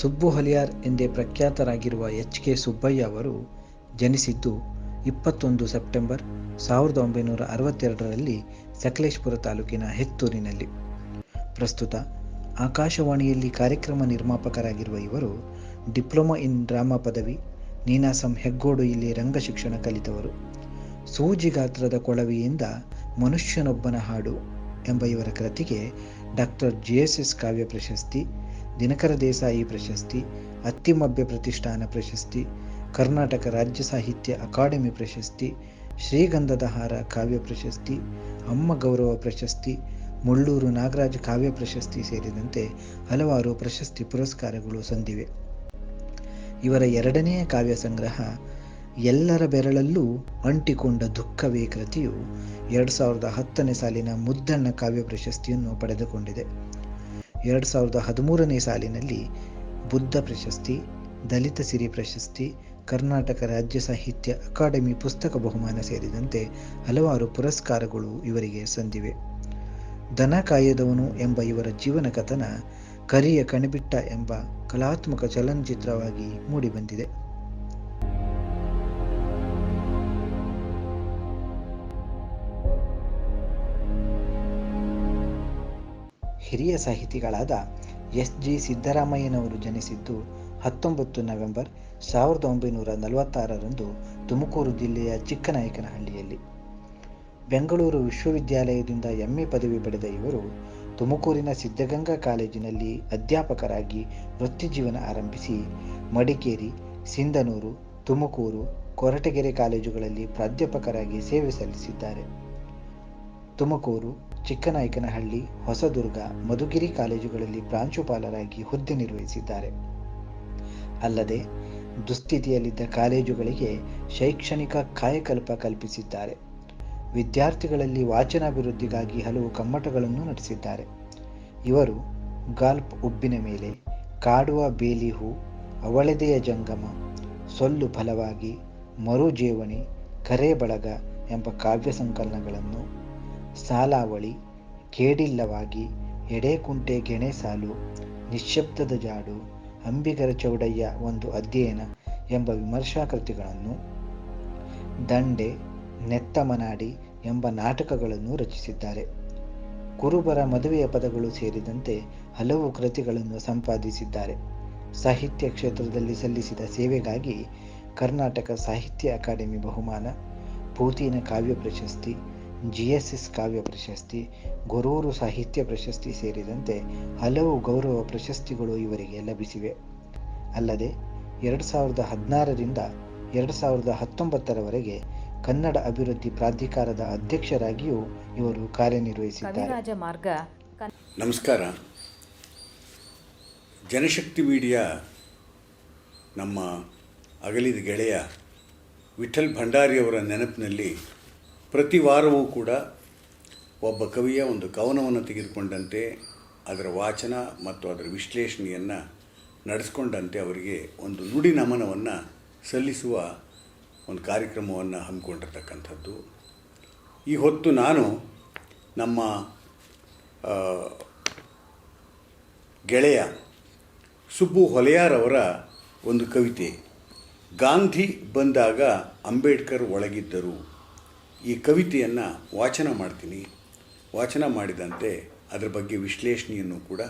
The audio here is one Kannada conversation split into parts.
ಸುಬ್ಬು ಹೊಲಿಯಾರ್ ಎಂದೇ ಪ್ರಖ್ಯಾತರಾಗಿರುವ ಎಚ್.ಕೆ. ಸುಬ್ಬಯ್ಯ ಅವರು ಜನಿಸಿದ್ದು 21 ಸೆಪ್ಟೆಂಬರ್ 1962ರಲ್ಲಿ ಸಕಲೇಶಪುರ ತಾಲೂಕಿನ ಹೆತ್ತೂರಿನಲ್ಲಿ. ಪ್ರಸ್ತುತ ಆಕಾಶವಾಣಿಯಲ್ಲಿ ಕಾರ್ಯಕ್ರಮ ನಿರ್ಮಾಪಕರಾಗಿರುವ ಇವರು ಡಿಪ್ಲೊಮಾ ಇನ್ ಡ್ರಾಮಾ ಪದವಿ, ನೀನಾಸಂ ಹೆಗ್ಗೋಡು ಇಲ್ಲಿ ರಂಗ ಶಿಕ್ಷಣ ಕಲಿತವರು. ಸೂಜಿ ಗಾತ್ರದ ಕೊಳವೆಯಿಂದ ಮನುಷ್ಯನೊಬ್ಬನ ಹಾಡು ಎಂಬ ಇವರ ಕೃತಿಗೆ ಡಾಕ್ಟರ್ ಜಿ.ಎಸ್.ಎಸ್. ಕಾವ್ಯ ಪ್ರಶಸ್ತಿ, ದಿನಕರ ದೇಸಾಯಿ ಪ್ರಶಸ್ತಿ, ಅತ್ತಿಮಬ್ಬೆ ಪ್ರತಿಷ್ಠಾನ ಪ್ರಶಸ್ತಿ, ಕರ್ನಾಟಕ ರಾಜ್ಯ ಸಾಹಿತ್ಯ ಅಕಾಡೆಮಿ ಪ್ರಶಸ್ತಿ, ಶ್ರೀಗಂಧದ ಹಾರ ಕಾವ್ಯ ಪ್ರಶಸ್ತಿ, ಅಮ್ಮ ಗೌರವ ಪ್ರಶಸ್ತಿ, ಮುಳ್ಳೂರು ನಾಗರಾಜ ಕಾವ್ಯ ಪ್ರಶಸ್ತಿ ಸೇರಿದಂತೆ ಹಲವಾರು ಪ್ರಶಸ್ತಿ ಪುರಸ್ಕಾರಗಳು ಸಂದಿವೆ. ಇವರ ಎರಡನೆಯ ಕಾವ್ಯ ಸಂಗ್ರಹ ಎಲ್ಲರ ಬೆರಳಲ್ಲೂ ಅಂಟಿಕೊಂಡ ದುಃಖವೇ ಕೃತಿಯು 2010ನೇ ಸಾಲಿನ ಮುದ್ದಣ್ಣ ಕಾವ್ಯ ಪ್ರಶಸ್ತಿಯನ್ನು ಪಡೆದುಕೊಂಡಿದೆ. 2013ನೇ ಸಾಲಿನಲ್ಲಿ ಬುದ್ಧ ಪ್ರಶಸ್ತಿ, ದಲಿತ ಸಿರಿ ಪ್ರಶಸ್ತಿ, ಕರ್ನಾಟಕ ರಾಜ್ಯ ಸಾಹಿತ್ಯ ಅಕಾಡೆಮಿ ಪುಸ್ತಕ ಬಹುಮಾನ ಸೇರಿದಂತೆ ಹಲವಾರು ಪುರಸ್ಕಾರಗಳು ಇವರಿಗೆ ಸಂದಿವೆ. ದನ ಕಾಯದವನು ಎಂಬ ಇವರ ಜೀವನ ಕಥನ ಕರಿಯ ಕಣಿಬಿಟ್ಟ ಎಂಬ ಕಲಾತ್ಮಕ ಚಲನಚಿತ್ರವಾಗಿ ಮೂಡಿಬಂದಿದೆ. ಹಿರಿಯ ಸಾಹಿತಿಗಳಾದ ಎಸ್.ಜಿ. ಸಿದ್ದರಾಮಯ್ಯನವರು ಜನಿಸಿದ್ದು 19 ನವೆಂಬರ್ 1946ರಂದು ತುಮಕೂರು ಜಿಲ್ಲೆಯ ಚಿಕ್ಕನಾಯಕನಹಳ್ಳಿಯಲ್ಲಿ. ಬೆಂಗಳೂರು ವಿಶ್ವವಿದ್ಯಾಲಯದಿಂದ ಎಂ.ಎ. ಪದವಿ ಪಡೆದ ಇವರು ತುಮಕೂರಿನ ಸಿದ್ಧಗಂಗಾ ಕಾಲೇಜಿನಲ್ಲಿ ಅಧ್ಯಾಪಕರಾಗಿ ವೃತ್ತಿಜೀವನ ಆರಂಭಿಸಿ ಮಡಿಕೇರಿ, ಸಿಂಧನೂರು, ತುಮಕೂರು, ಕೊರಟಗೆರೆ ಕಾಲೇಜುಗಳಲ್ಲಿ ಪ್ರಾಧ್ಯಾಪಕರಾಗಿ ಸೇವೆ ಸಲ್ಲಿಸಿದ್ದಾರೆ. ತುಮಕೂರು, ಚಿಕ್ಕನಾಯಕನಹಳ್ಳಿ, ಹೊಸದುರ್ಗ, ಮಧುಗಿರಿ ಕಾಲೇಜುಗಳಲ್ಲಿ ಪ್ರಾಂಶುಪಾಲರಾಗಿ ಹುದ್ದೆ ನಿರ್ವಹಿಸಿದ್ದಾರೆ. ಅಲ್ಲದೆ ದುಸ್ಥಿತಿಯಲ್ಲಿದ್ದ ಕಾಲೇಜುಗಳಿಗೆ ಶೈಕ್ಷಣಿಕ ಕಾಯಕಲ್ಪ ಕಲ್ಪಿಸಿದ್ದಾರೆ. ವಿದ್ಯಾರ್ಥಿಗಳಲ್ಲಿ ವಾಚನಾಭಿವೃದ್ಧಿಗಾಗಿ ಹಲವು ಕಮ್ಮಟಗಳನ್ನು ನಡೆಸಿದ್ದಾರೆ. ಇವರು ಗಾಲ್ಪ್ ಉಬ್ಬಿನ ಮೇಲೆ, ಕಾಡುವ ಬೇಲಿ ಹೂ, ಅವಳೆದೆಯ ಜಂಗಮ, ಸೊಲ್ಲು ಫಲವಾಗಿ, ಮರುಜೇವಣಿ, ಕರೆ ಬಳಗ ಎಂಬ ಕಾವ್ಯ ಸಂಕಲನಗಳನ್ನು, ಸಾಲಾವಳಿ, ಕೇಡಿಲ್ಲವಾಗಿ, ಎಡೆಕುಂಟೆ ಗೆಣೆಸಾಲು, ನಿಶ್ಶಬ್ದದ ಜಾಡು, ಅಂಬಿಗರ ಚೌಡಯ್ಯ ಒಂದು ಅಧ್ಯಯನ ಎಂಬ ವಿಮರ್ಶಾ ಕೃತಿಗಳನ್ನು, ದಂಡೆ, ನೆತ್ತಮನಾಡಿ ಎಂಬ ನಾಟಕಗಳನ್ನು ರಚಿಸಿದ್ದಾರೆ. ಕುರುಬರ ಮದುವೆಯ ಪದಗಳು ಸೇರಿದಂತೆ ಹಲವು ಕೃತಿಗಳನ್ನು ಸಂಪಾದಿಸಿದ್ದಾರೆ. ಸಾಹಿತ್ಯ ಕ್ಷೇತ್ರದಲ್ಲಿ ಸಲ್ಲಿಸಿದ ಸೇವೆಗಾಗಿ ಕರ್ನಾಟಕ ಸಾಹಿತ್ಯ ಅಕಾಡೆಮಿ ಬಹುಮಾನ, ಪೂತಿನ ಕಾವ್ಯ ಪ್ರಶಸ್ತಿ, ಜಿ.ಎಸ್.ಎಸ್. ಕಾವ್ಯ ಪ್ರಶಸ್ತಿ, ಗೊರೂರು ಸಾಹಿತ್ಯ ಪ್ರಶಸ್ತಿ ಸೇರಿದಂತೆ ಹಲವು ಗೌರವ ಪ್ರಶಸ್ತಿಗಳು ಇವರಿಗೆ ಲಭಿಸಿವೆ. ಅಲ್ಲದೆ 2016ರಿಂದ 2019ರವರೆಗೆ ಕನ್ನಡ ಅಭಿವೃದ್ಧಿ ಪ್ರಾಧಿಕಾರದ ಅಧ್ಯಕ್ಷರಾಗಿಯೂ ಇವರು ಕಾರ್ಯನಿರ್ವಹಿಸಿದ್ದಾರೆ. ನಮಸ್ಕಾರ. ಜನಶಕ್ತಿ ಮೀಡಿಯಾ ನಮ್ಮ ಅಗಲಿದ ಗೆಳೆಯ ವಿಠಲ್ ಭಂಡಾರಿಯವರ ನೆನಪಿನಲ್ಲಿ ಪ್ರತಿ ವಾರವೂ ಕೂಡ ಒಬ್ಬ ಕವಿಯ ಒಂದು ಕವನವನ್ನು ತೆಗೆದುಕೊಂಡಂತೆ ಅದರ ವಾಚನ ಮತ್ತು ಅದರ ವಿಶ್ಲೇಷಣೆಯನ್ನು ನಡೆಸ್ಕೊಂಡಂತೆ ಅವರಿಗೆ ಒಂದು ನುಡಿ ನಮನವನ್ನು ಸಲ್ಲಿಸುವ ಒಂದು ಕಾರ್ಯಕ್ರಮವನ್ನು ಹಮ್ಮಿಕೊಂಡಿರ್ತಕ್ಕಂಥದ್ದು. ಈ ಹೊತ್ತು ನಾನು ನಮ್ಮ ಗೆಳೆಯ ಸುಬ್ಬು ಹೊಲೆಯಾರ್ ಅವರ ಒಂದು ಕವಿತೆ ಗಾಂಧಿ ಬಂದಾಗ ಅಂಬೇಡ್ಕರ್ ಒಳಗಿದ್ದರು, ಈ ಕವಿತೆಯನ್ನು ವಾಚನ ಮಾಡ್ತೀನಿ. ವಾಚನ ಮಾಡಿದಂತೆ ಅದರ ಬಗ್ಗೆ ವಿಶ್ಲೇಷಣೆಯನ್ನು ಕೂಡ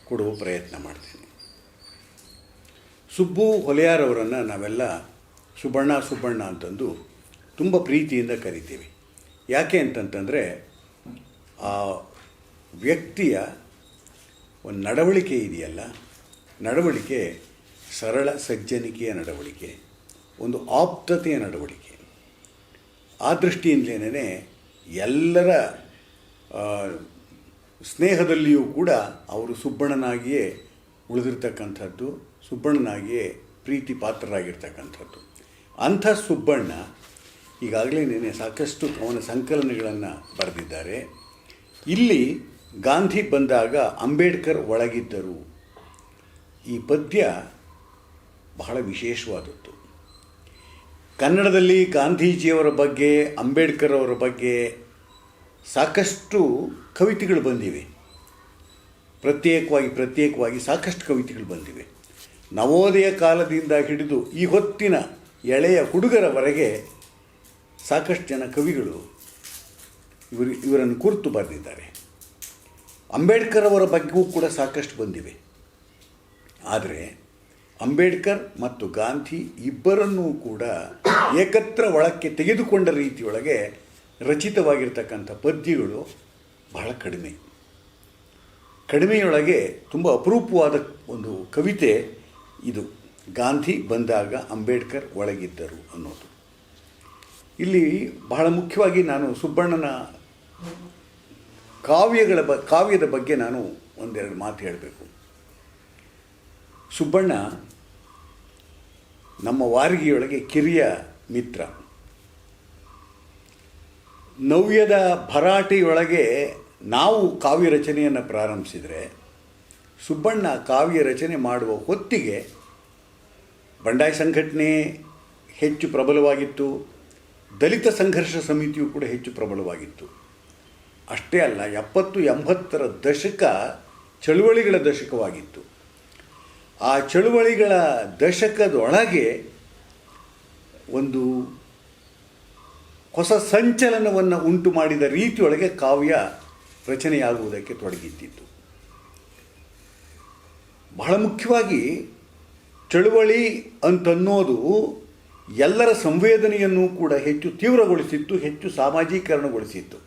ಕೊಡುವ ಪ್ರಯತ್ನ ಮಾಡ್ತೀನಿ. ಸುಬ್ಬು ಹೊಲೆಯಾರ್ ಅವರನ್ನು ನಾವೆಲ್ಲ ಸುಬ್ಬಣ್ಣ ಅಂತಂದು ತುಂಬ ಪ್ರೀತಿಯಿಂದ ಕರಿತೀವಿ. ಯಾಕೆ ಅಂತಂತಂದರೆ ಆ ವ್ಯಕ್ತಿಯ ಒಂದು ನಡವಳಿಕೆ ಇದೆಯಲ್ಲ, ನಡವಳಿಕೆ ಸರಳ ಸಜ್ಜನಿಕೆಯ ನಡವಳಿಕೆ, ಒಂದು ಆಪ್ತತೆಯ ನಡವಳಿಕೆ. ಆ ದೃಷ್ಟಿಯಿಂದಲೇ ಎಲ್ಲರ ಸ್ನೇಹದಲ್ಲಿಯೂ ಕೂಡ ಅವರು ಸುಬ್ಬಣ್ಣನಾಗಿಯೇ ಉಳಿದಿರ್ತಕ್ಕಂಥದ್ದು, ಸುಬ್ಬಣ್ಣನಾಗಿಯೇ ಪ್ರೀತಿ ಪಾತ್ರರಾಗಿರ್ತಕ್ಕಂಥದ್ದು. ಅಂಥ ಸುಬ್ಬಣ್ಣ ಈಗಾಗಲೇ ಸಾಕಷ್ಟು ಅವನ ಸಂಕಲನಗಳನ್ನು ಬರೆದಿದ್ದಾರೆ. ಇಲ್ಲಿ ಗಾಂಧಿ ಬಂದಾಗ ಅಂಬೇಡ್ಕರ್ ಒಳಗಿದ್ದರು, ಈ ಪದ್ಯ ಬಹಳ ವಿಶೇಷವಾದದ್ದು. ಕನ್ನಡದಲ್ಲಿ ಗಾಂಧೀಜಿಯವರ ಬಗ್ಗೆ, ಅಂಬೇಡ್ಕರ್ ಅವರ ಬಗ್ಗೆ ಸಾಕಷ್ಟು ಕವಿತೆಗಳು ಬಂದಿವೆ. ಪ್ರತ್ಯೇಕವಾಗಿ ಸಾಕಷ್ಟು ಕವಿತೆಗಳು ಬಂದಿವೆ. ನವೋದಯ ಕಾಲದಿಂದ ಹಿಡಿದು ಈ ಹೊತ್ತಿನ ಎಳೆಯ ಹುಡುಗರವರೆಗೆ ಸಾಕಷ್ಟು ಜನ ಕವಿಗಳು ಇವರನ್ನು ಕುರಿತು ಬರೆದಿದ್ದಾರೆ. ಅಂಬೇಡ್ಕರ್ ಅವರ ಬಗ್ಗೆಯೂ ಕೂಡ ಸಾಕಷ್ಟು ಬಂದಿವೆ. ಆದರೆ ಅಂಬೇಡ್ಕರ್ ಮತ್ತು ಗಾಂಧಿ ಇಬ್ಬರನ್ನೂ ಕೂಡ ಏಕತ್ರ ಒಳಕ್ಕೆ ತೆಗೆದುಕೊಂಡ ರೀತಿಯೊಳಗೆ ರಚಿತವಾಗಿರ್ತಕ್ಕಂಥ ಪದ್ಯಗಳು ಬಹಳ ಕಡಿಮೆಯೊಳಗೆ ತುಂಬ ಅಪರೂಪವಾದ ಒಂದು ಕವಿತೆ ಇದು, ಗಾಂಧಿ ಬಂದಾಗ ಅಂಬೇಡ್ಕರ್ ಒಳಗಿದ್ದರು ಅನ್ನೋದು. ಇಲ್ಲಿ ಬಹಳ ಮುಖ್ಯವಾಗಿ ನಾನು ಸುಬ್ಬಣ್ಣನ ಕಾವ್ಯದ ಬಗ್ಗೆ ನಾನು ಒಂದೆರಡು ಮಾತು ಹೇಳಬೇಕು. ಸುಬ್ಬಣ್ಣ ನಮ್ಮ ವಾರಿಗೆಯೊಳಗೆ ಕಿರಿಯ ಮಿತ್ರ. ನವ್ಯದ ಭರಾಟೆಯೊಳಗೆ ನಾವು ಕಾವ್ಯ ರಚನೆಯನ್ನು ಪ್ರಾರಂಭಿಸಿದರೆ ಸುಬ್ಬಣ್ಣ ಕಾವ್ಯ ರಚನೆ ಮಾಡುವ ಹೊತ್ತಿಗೆ ಬಂಡಾಯ ಸಂಘಟನೆ ಹೆಚ್ಚು ಪ್ರಬಲವಾಗಿತ್ತು, ದಲಿತ ಸಂಘರ್ಷ ಸಮಿತಿಯು ಕೂಡ ಹೆಚ್ಚು ಪ್ರಬಲವಾಗಿತ್ತು. ಅಷ್ಟೇ ಅಲ್ಲ, 70-80ರ ದಶಕ ಚಳುವಳಿಗಳ ದಶಕವಾಗಿತ್ತು. ಆ ಚಳುವಳಿಗಳ ದಶಕದೊಳಗೆ ಒಂದು ಹೊಸ ಸಂಚಲನವನ್ನು ಉಂಟು ಮಾಡಿದ ರೀತಿಯೊಳಗೆ ಕಾವ್ಯ ರಚನೆಯಾಗುವುದಕ್ಕೆ ತೊಡಗಿದ್ದಿತ್ತು. ಬಹಳ ಮುಖ್ಯವಾಗಿ ಚಳುವಳಿ ಅಂತನ್ನೋದು ಎಲ್ಲರ ಸಂವೇದನೆಯನ್ನು ಕೂಡ ಹೆಚ್ಚು ತೀವ್ರಗೊಳಿಸಿತ್ತು, ಹೆಚ್ಚು ಸಾಮಾಜೀಕರಣಗೊಳಿಸಿತ್ತು.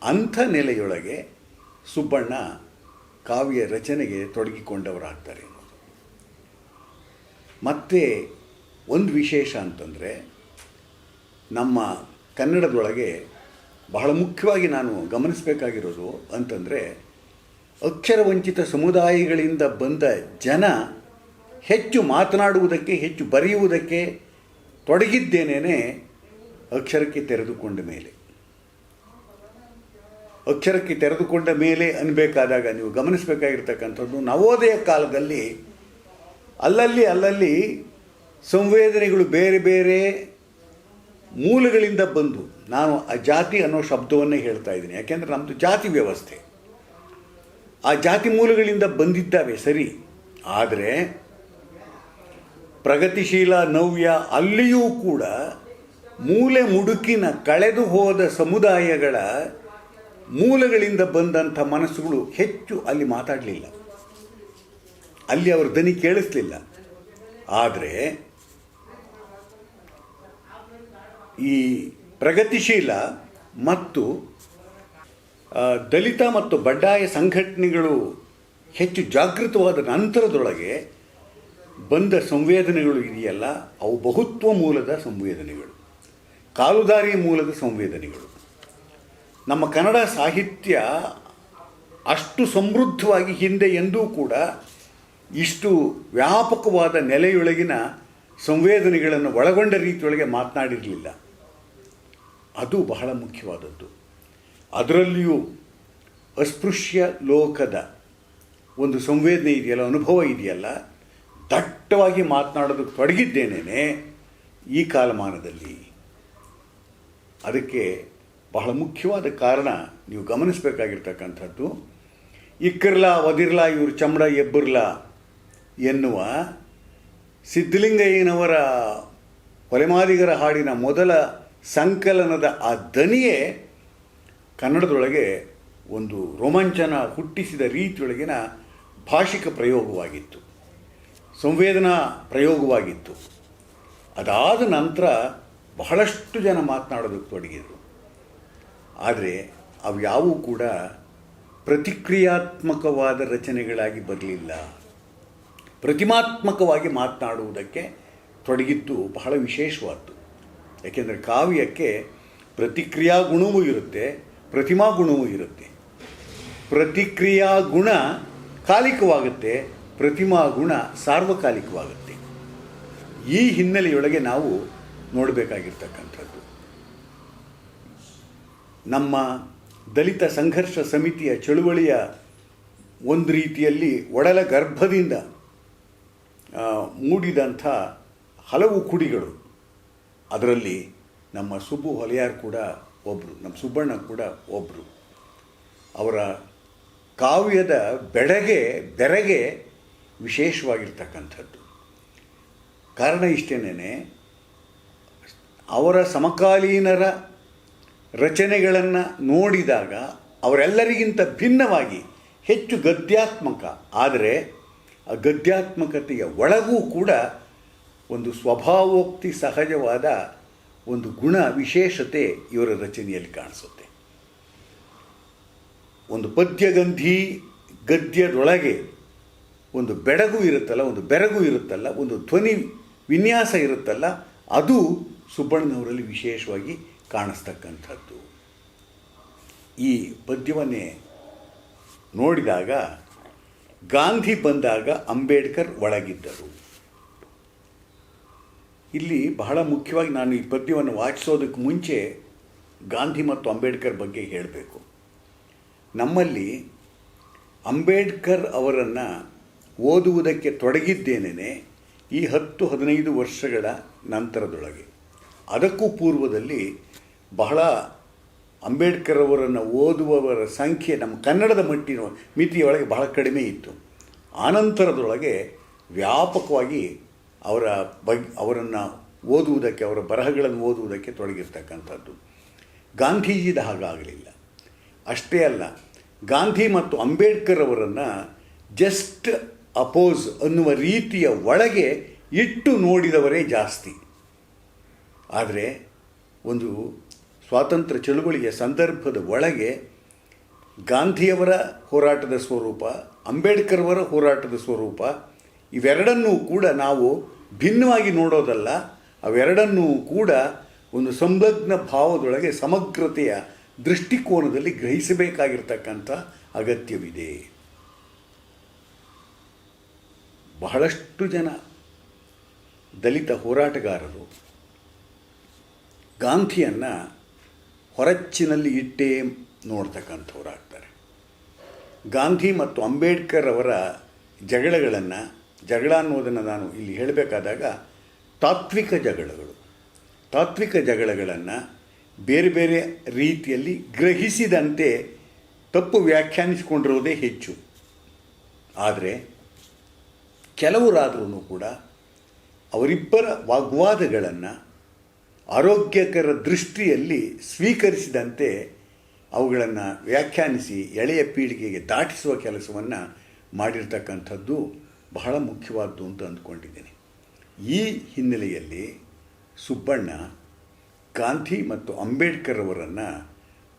ಅಂಥ ನೆಲೆಯೊಳಗೆ ಸುಬ್ಬಣ್ಣ ಕಾವ್ಯ ರಚನೆಗೆ ತೊಡಗಿಕೊಂಡವರಾಗ್ತಾರೆ ಅನ್ನೋದು. ಮತ್ತು ಒಂದು ವಿಶೇಷ ಅಂತಂದರೆ, ನಮ್ಮ ಕನ್ನಡದೊಳಗೆ ಬಹಳ ಮುಖ್ಯವಾಗಿ ನಾನು ಗಮನಿಸಬೇಕಾಗಿರೋದು ಅಂತಂದರೆ, ಅಕ್ಷರವಂಚಿತ ಸಮುದಾಯಗಳಿಂದ ಬಂದ ಜನ ಹೆಚ್ಚು ಮಾತನಾಡುವುದಕ್ಕೆ, ಹೆಚ್ಚು ಬರೆಯುವುದಕ್ಕೆ ತೊಡಗಿದ್ದೇನೇ ಅಕ್ಷರಕ್ಕೆ ತೆರೆದುಕೊಂಡ ಮೇಲೆ. ಅಕ್ಷರಕ್ಕೆ ತೆರೆದುಕೊಂಡ ಮೇಲೆ ಅನ್ನಬೇಕಾದಾಗ ನೀವು ಗಮನಿಸಬೇಕಾಗಿರ್ತಕ್ಕಂಥದ್ದು, ನವೋದಯ ಕಾಲದಲ್ಲಿ ಅಲ್ಲಲ್ಲಿ ಸಂವೇದನೆಗಳು ಬೇರೆ ಬೇರೆ ಮೂಲಗಳಿಂದ ಬಂದು, ನಾನು ಆ ಜಾತಿ ಅನ್ನೋ ಶಬ್ದವನ್ನೇ ಹೇಳ್ತಾ ಇದ್ದೀನಿ, ಯಾಕೆಂದರೆ ನಮ್ಮದು ಜಾತಿ ವ್ಯವಸ್ಥೆ. ಆ ಜಾತಿ ಮೂಲಗಳಿಂದ ಬಂದಿದ್ದಾವೆ ಸರಿ, ಆದರೆ ಪ್ರಗತಿಶೀಲ ನವ್ಯ ಅಲ್ಲಿಯೂ ಕೂಡ ಮೂಲೆ ಮುಡುಕಿನ ಕಳೆದು ಹೋದ ಸಮುದಾಯಗಳ ಮೂಲಗಳಿಂದ ಬಂದಂಥ ಮನಸ್ಸುಗಳು ಹೆಚ್ಚು ಅಲ್ಲಿ ಮಾತಾಡಲಿಲ್ಲ, ಅಲ್ಲಿ ಅವರ ಧ್ವನಿ ಕೇಳಿಸ್ಲಿಲ್ಲ. ಆದರೆ ಈ ಪ್ರಗತಿಶೀಲ ಮತ್ತು ದಲಿತ ಮತ್ತು ಬಂಡಾಯ ಸಂಘಟನೆಗಳು ಹೆಚ್ಚು ಜಾಗೃತವಾದ ನಂತರದೊಳಗೆ ಬಂದ ಸಂವೇದನೆಗಳು ಇದೆಯಲ್ಲ, ಅವು ಬಹುತ್ವ ಮೂಲದ ಸಂವೇದನೆಗಳು, ಕಾಲುದಾರಿ ಮೂಲದ ಸಂವೇದನೆಗಳು. ನಮ್ಮ ಕನ್ನಡ ಸಾಹಿತ್ಯ ಅಷ್ಟು ಸಮೃದ್ಧವಾಗಿ ಹಿಂದೆ ಎಂದೂ ಕೂಡ ಇಷ್ಟು ವ್ಯಾಪಕವಾದ ನೆಲೆಯೊಳಗಿನ ಸಂವೇದನೆಗಳನ್ನು ಒಳಗೊಂಡ ರೀತಿಯೊಳಗೆ ಮಾತನಾಡಿರಲಿಲ್ಲ. ಅದು ಬಹಳ ಮುಖ್ಯವಾದದ್ದು. ಅದರಲ್ಲಿಯೂ ಅಸ್ಪೃಶ್ಯ ಲೋಕದ ಒಂದು ಸಂವೇದನೆ ಇದೆಯಲ್ಲ, ಅನುಭವ ಇದೆಯಲ್ಲ, ದಟ್ಟವಾಗಿ ಮಾತನಾಡೋದಕ್ಕೆ ತೊಡಗಿದ್ದೇನೆ ಈ ಕಾಲಮಾನದಲ್ಲಿ. ಅದಕ್ಕೆ ಬಹಳ ಮುಖ್ಯವಾದ ಕಾರಣ ನೀವು ಗಮನಿಸಬೇಕಾಗಿರ್ತಕ್ಕಂಥದ್ದು, ಇಕ್ಕಿರ್ಲಾ ಒದಿರ್ಲಾ ಇವ್ರ ಚಮಡ ಎಬ್ಬರ್ಲಾ ಎನ್ನುವ ಸಿದ್ಧಲಿಂಗಯ್ಯನವರ ಹೊಲೆಮಾದಿಗರ ಹಾಡಿನ ಮೊದಲ ಸಂಕಲನದ ಆ ದನಿಯೇ ಕನ್ನಡದೊಳಗೆ ಒಂದು ರೋಮಾಂಚನ ಹುಟ್ಟಿಸಿದ ರೀತಿಯೊಳಗಿನ ಭಾಷಿಕ ಪ್ರಯೋಗವಾಗಿತ್ತು, ಸಂವೇದನಾ ಪ್ರಯೋಗವಾಗಿತ್ತು. ಅದಾದ ನಂತರ ಬಹಳಷ್ಟು ಜನ ಮಾತನಾಡೋದಕ್ಕೆ ತೊಡಗಿದರು. ಆದರೆ ಅವ್ಯಾವೂ ಕೂಡ ಪ್ರತಿಕ್ರಿಯಾತ್ಮಕವಾದ ರಚನೆಗಳಾಗಿ ಬರಲಿಲ್ಲ. ಪ್ರತಿಮಾತ್ಮಕವಾಗಿ ಮಾತನಾಡುವುದಕ್ಕೆ ತೊಡಗಿದ್ದು ಬಹಳ ವಿಶೇಷವಾದ್ದು. ಯಾಕೆಂದರೆ ಕಾವ್ಯಕ್ಕೆ ಪ್ರತಿಕ್ರಿಯಾ ಗುಣವೂ ಇರುತ್ತೆ, ಪ್ರತಿಮಾ ಗುಣವೂ ಇರುತ್ತೆ. ಪ್ರತಿಕ್ರಿಯಾ ಗುಣ ಕಾಲಿಕವಾಗುತ್ತೆ, ಪ್ರತಿಮಾ ಗುಣ ಸಾರ್ವಕಾಲಿಕವಾಗುತ್ತೆ. ಈ ಹಿನ್ನೆಲೆಯೊಳಗೆ ನಾವು ನೋಡಬೇಕಾಗಿರ್ತಕ್ಕಂಥದ್ದು. ನಮ್ಮ ದಲಿತ ಸಂಘರ್ಷ ಸಮಿತಿಯ ಚಳುವಳಿಯ ಒಂದು ರೀತಿಯಲ್ಲಿ ಒಡಲ ಗರ್ಭದಿಂದ ಮೂಡಿದಂಥ ಹಲವು ಕುಡಿಗಳು, ಅದರಲ್ಲಿ ನಮ್ಮ ಸುಬ್ಬು ಹೊಲೆಯಾರ್ ಕೂಡ ಒಬ್ಬರು, ನಮ್ಮ ಸುಬ್ಬಣ್ಣ ಕೂಡ ಒಬ್ಬರು. ಅವರ ಕಾವ್ಯದ ಬೆರಗೆ ವಿಶೇಷವಾಗಿರ್ತಕ್ಕಂಥದ್ದು. ಕಾರಣ ಇಷ್ಟೇನೆ, ಅವರ ಸಮಕಾಲೀನರ ರಚನೆಗಳನ್ನು ನೋಡಿದಾಗ ಅವರೆಲ್ಲರಿಗಿಂತ ಭಿನ್ನವಾಗಿ ಹೆಚ್ಚು ಗದ್ಯಾತ್ಮಕ, ಆದರೆ ಆ ಗದ್ಯಾತ್ಮಕತೆಯ ಒಳಗೂ ಕೂಡ ಒಂದು ಸ್ವಭಾವೋಕ್ತಿ ಸಹಜವಾದ ಒಂದು ಗುಣ ವಿಶೇಷತೆ ಇವರ ರಚನೆಯಲ್ಲಿ ಕಾಣಿಸುತ್ತೆ. ಒಂದು ಪದ್ಯಗಂಧಿ ಗದ್ಯದೊಳಗೆ ಒಂದು ಬೆಡಗು ಇರುತ್ತಲ್ಲ, ಒಂದು ಬೆರಗು ಇರುತ್ತಲ್ಲ, ಒಂದು ಧ್ವನಿ ವಿನ್ಯಾಸ ಇರುತ್ತಲ್ಲ, ಅದು ಸುಬ್ಬಣ್ಣನವರಲ್ಲಿ ವಿಶೇಷವಾಗಿ ಕಾಣಿಸ್ತಕ್ಕಂಥದ್ದು. ಈ ಪದ್ಯವನ್ನೇ ನೋಡಿದಾಗ ಗಾಂಧಿ ಬಂದಾಗ ಅಂಬೇಡ್ಕರ್ ಒಳಗಿದ್ದರು. ಇಲ್ಲಿ ಬಹಳ ಮುಖ್ಯವಾಗಿ ನಾನು ಈ ಪದ್ಯವನ್ನು ವಾಚಿಸೋದಕ್ಕೆ ಮುಂಚೆ ಗಾಂಧಿ ಮತ್ತು ಅಂಬೇಡ್ಕರ್ ಬಗ್ಗೆ ಹೇಳಬೇಕು. ನಮ್ಮಲ್ಲಿ ಅಂಬೇಡ್ಕರ್ ಅವರನ್ನು ಓದುವುದಕ್ಕೆ ತೊಡಗಿದ್ದೇನೆ ಈ 10-15 ವರ್ಷಗಳ ನಂತರದೊಳಗೆ. ಅದಕ್ಕೂ ಪೂರ್ವದಲ್ಲಿ ಬಹಳ ಅಂಬೇಡ್ಕರ್ ಅವರನ್ನು ಓದುವವರ ಸಂಖ್ಯೆ ನಮ್ಮ ಕನ್ನಡದ ಮಿತಿಯೊಳಗೆ ಬಹಳ ಕಡಿಮೆ ಇತ್ತು. ಆನಂತರದೊಳಗೆ ವ್ಯಾಪಕವಾಗಿ ಅವರನ್ನು ಓದುವುದಕ್ಕೆ, ಅವರ ಬರಹಗಳನ್ನು ಓದುವುದಕ್ಕೆ ತೊಡಗಿರ್ತಕ್ಕಂಥದ್ದು. ಗಾಂಧೀಜಿದ ಹಾಗಾಗಲಿಲ್ಲ. ಅಷ್ಟೇ ಅಲ್ಲ, ಗಾಂಧಿ ಮತ್ತು ಅಂಬೇಡ್ಕರ್ ಅವರನ್ನು ಜಸ್ಟ್ ಅಪೋಸ್ ಅನ್ನುವ ರೀತಿಯ ಒಳಗೆ ಇಟ್ಟು ನೋಡಿದವರೇ ಜಾಸ್ತಿ. ಆದರೆ ಒಂದು ಸ್ವಾತಂತ್ರ್ಯ ಚಳುವಳಿಯ ಸಂದರ್ಭದ ಒಳಗೆ ಗಾಂಧಿಯವರ ಹೋರಾಟದ ಸ್ವರೂಪ, ಅಂಬೇಡ್ಕರ್ ಅವರ ಹೋರಾಟದ ಸ್ವರೂಪ, ಇವೆರಡನ್ನೂ ಕೂಡ ನಾವು ಭಿನ್ನವಾಗಿ ನೋಡೋದಲ್ಲ, ಅವೆರಡನ್ನೂ ಕೂಡ ಒಂದು ಸಂಲಗ್ನ ಭಾವದೊಳಗೆ ಸಮಗ್ರತೆಯ ದೃಷ್ಟಿಕೋನದಲ್ಲಿ ಗ್ರಹಿಸಬೇಕಾಗಿರ್ತಕ್ಕಂಥ ಅಗತ್ಯವಿದೆ. ಬಹಳಷ್ಟು ಜನ ದಲಿತ ಹೋರಾಟಗಾರರು ಗಾಂಧಿಯನ್ನು ಹೊರಚ್ಚಿನಲ್ಲಿ ಇಟ್ಟೇ ನೋಡ್ತಕ್ಕಂಥವ್ರಾಗ್ತಾರೆ. ಗಾಂಧಿ ಮತ್ತು ಅಂಬೇಡ್ಕರ್ ಅವರ ಜಗಳ ಅನ್ನೋದನ್ನು ನಾನು ಇಲ್ಲಿ ಹೇಳಬೇಕಾದಾಗ ತಾತ್ವಿಕ ಜಗಳಗಳನ್ನು ಬೇರೆ ಬೇರೆ ರೀತಿಯಲ್ಲಿ ಗ್ರಹಿಸಿದಂತೆ ತಪ್ಪು ವ್ಯಾಖ್ಯಾನಿಸಿಕೊಂಡಿರೋದೇ ಹೆಚ್ಚು. ಆದರೆ ಕೆಲವರಾದರೂ ಕೂಡ ಅವರಿಬ್ಬರ ವಾಗ್ವಾದಗಳನ್ನು ಆರೋಗ್ಯಕರ ದೃಷ್ಟಿಯಲ್ಲಿ ಸ್ವೀಕರಿಸಿದಂತೆ ಅವುಗಳನ್ನು ವ್ಯಾಖ್ಯಾನಿಸಿ ಎಳೆಯ ಪೀಳಿಗೆಗೆ ದಾಟಿಸುವ ಕೆಲಸವನ್ನು ಮಾಡಿರ್ತಕ್ಕಂಥದ್ದು ಬಹಳ ಮುಖ್ಯವಾದ್ದು ಅಂತ ಅಂದ್ಕೊಂಡಿದ್ದೇನೆ. ಈ ಹಿನ್ನೆಲೆಯಲ್ಲಿ ಸುಬ್ಬಣ್ಣ ಗಾಂಧಿ ಮತ್ತು ಅಂಬೇಡ್ಕರ್ ಅವರನ್ನು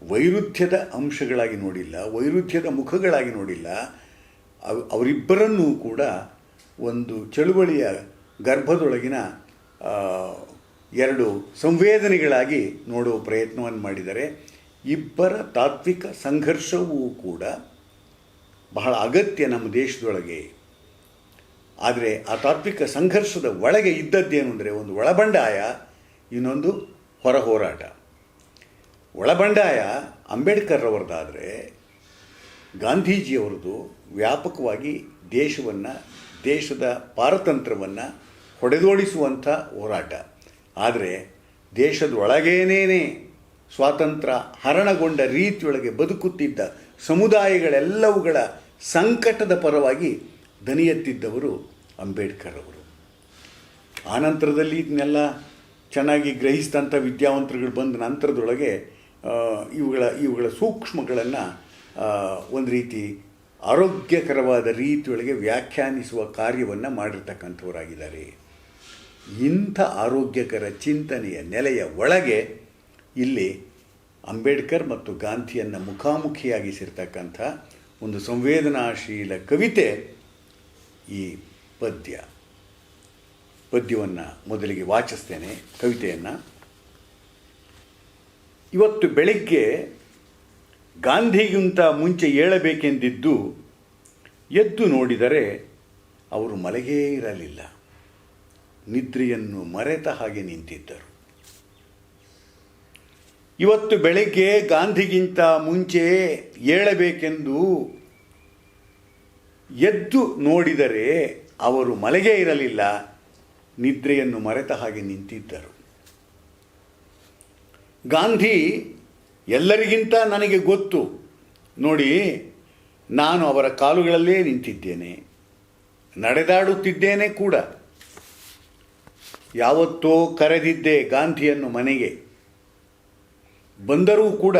ವೈರುಧ್ಯದ ಅಂಶಗಳಾಗಿ ನೋಡಿಲ್ಲ, ವೈರುಧ್ಯದ ಮುಖಗಳಾಗಿ ನೋಡಿಲ್ಲ. ಅವರಿಬ್ಬರನ್ನೂ ಕೂಡ ಒಂದು ಚಳುವಳಿಯ ಗರ್ಭದೊಳಗಿನ ಎರಡು ಸಂವೇದನೆಗಳಾಗಿ ನೋಡುವ ಪ್ರಯತ್ನವನ್ನು ಮಾಡಿದ್ದಾರೆ. ಇಬ್ಬರ ತಾತ್ವಿಕ ಸಂಘರ್ಷವೂ ಕೂಡ ಬಹಳ ಅಗತ್ಯ ನಮ್ಮ ದೇಶದೊಳಗೆ. ಆದರೆ ಆ ತಾತ್ವಿಕ ಸಂಘರ್ಷದ ಒಳಗೆ ಇದ್ದದ್ದೇನು ಅಂದರೆ ಒಂದು ಒಳಬಂಡಾಯ, ಇನ್ನೊಂದು ಹೊರ ಹೋರಾಟ. ಒಳಬಂಡಾಯ ಅಂಬೇಡ್ಕರ್ ಅವರದಾದರೆ ಗಾಂಧೀಜಿಯವರದು ವ್ಯಾಪಕವಾಗಿ ದೇಶದ ಪಾರತಂತ್ರ್ಯವನ್ನು ಹೊಡೆದೋಡಿಸುವಂಥ ಹೋರಾಟ. ಆದರೆ ದೇಶದೊಳಗೇನೇ ಸ್ವಾತಂತ್ರ್ಯ ಹರಣಗೊಂಡ ರೀತಿಯೊಳಗೆ ಬದುಕುತ್ತಿದ್ದ ಸಮುದಾಯಗಳೆಲ್ಲವುಗಳ ಸಂಕಟದ ಪರವಾಗಿ ದನಿ ಎತ್ತಿದ್ದವರು ಅಂಬೇಡ್ಕರ್ ಅವರು. ಆನಂತರದಲ್ಲಿ ಇದನ್ನೆಲ್ಲ ಚೆನ್ನಾಗಿ ಗ್ರಹಿಸಿದಂಥ ವಿದ್ಯಾವಂತರುಗಳು ಬಂದ ನಂತರದೊಳಗೆ ಇವುಗಳ ಸೂಕ್ಷ್ಮಗಳನ್ನು ಒಂದು ರೀತಿ ಆರೋಗ್ಯಕರವಾದ ರೀತಿಯೊಳಗೆ ವ್ಯಾಖ್ಯಾನಿಸುವ ಕಾರ್ಯವನ್ನು ಮಾಡಿರ್ತಕ್ಕಂಥವರಾಗಿದ್ದಾರೆ. ಇಂಥ ಆರೋಗ್ಯಕರ ಚಿಂತನೆಯ ನೆಲೆಯ ಒಳಗೆ ಇಲ್ಲಿ ಅಂಬೇಡ್ಕರ್ ಮತ್ತು ಗಾಂಧಿಯನ್ನು ಮುಖಾಮುಖಿಯಾಗಿಸಿರ್ತಕ್ಕಂಥ ಒಂದು ಸಂವೇದನಾಶೀಲ ಕವಿತೆ ಈ ಪದ್ಯವನ್ನು ಮೊದಲಿಗೆ ವಾಚಿಸ್ತೇನೆ. ಕವಿತೆಯನ್ನು ಇವತ್ತು ಬೆಳಗ್ಗೆ ಗಾಂಧಿಗಿಂತ ಮುಂಚೆ ಏಳಬೇಕೆಂದಿದ್ದು ಎದ್ದು ನೋಡಿದರೆ ಅವರು ಮಲಗೇ ಇರಲಿಲ್ಲ, ನಿದ್ರೆಯನ್ನು ಮರೆತ ಹಾಗೆ ನಿಂತಿದ್ದರು. ಇವತ್ತು ಬೆಳಗ್ಗೆ ಗಾಂಧಿಗಿಂತ ಮುಂಚೆ ಏಳಬೇಕೆಂದು ಎದ್ದು ನೋಡಿದರೆ ಅವರು ಮಲಗೇ ಇರಲಿಲ್ಲ, ನಿದ್ರೆಯನ್ನು ಮರೆತ ಹಾಗೆ ನಿಂತಿದ್ದರು. ಗಾಂಧಿ ಎಲ್ಲರಿಗಿಂತ ನನಗೆ ಗೊತ್ತು ನೋಡಿ, ನಾನು ಅವರ ಕಾಲುಗಳಲ್ಲೇ ನಿಂತಿದ್ದೇನೆ. ನಡೆದಾಡುತ್ತಿದ್ದೇನೆ ಕೂಡ. ಯಾವತ್ತೋ ಕರೆದಿದ್ದೆ ಗಾಂಧಿಯನ್ನು ಮನೆಗೆ. ಬಂದರೂ ಕೂಡ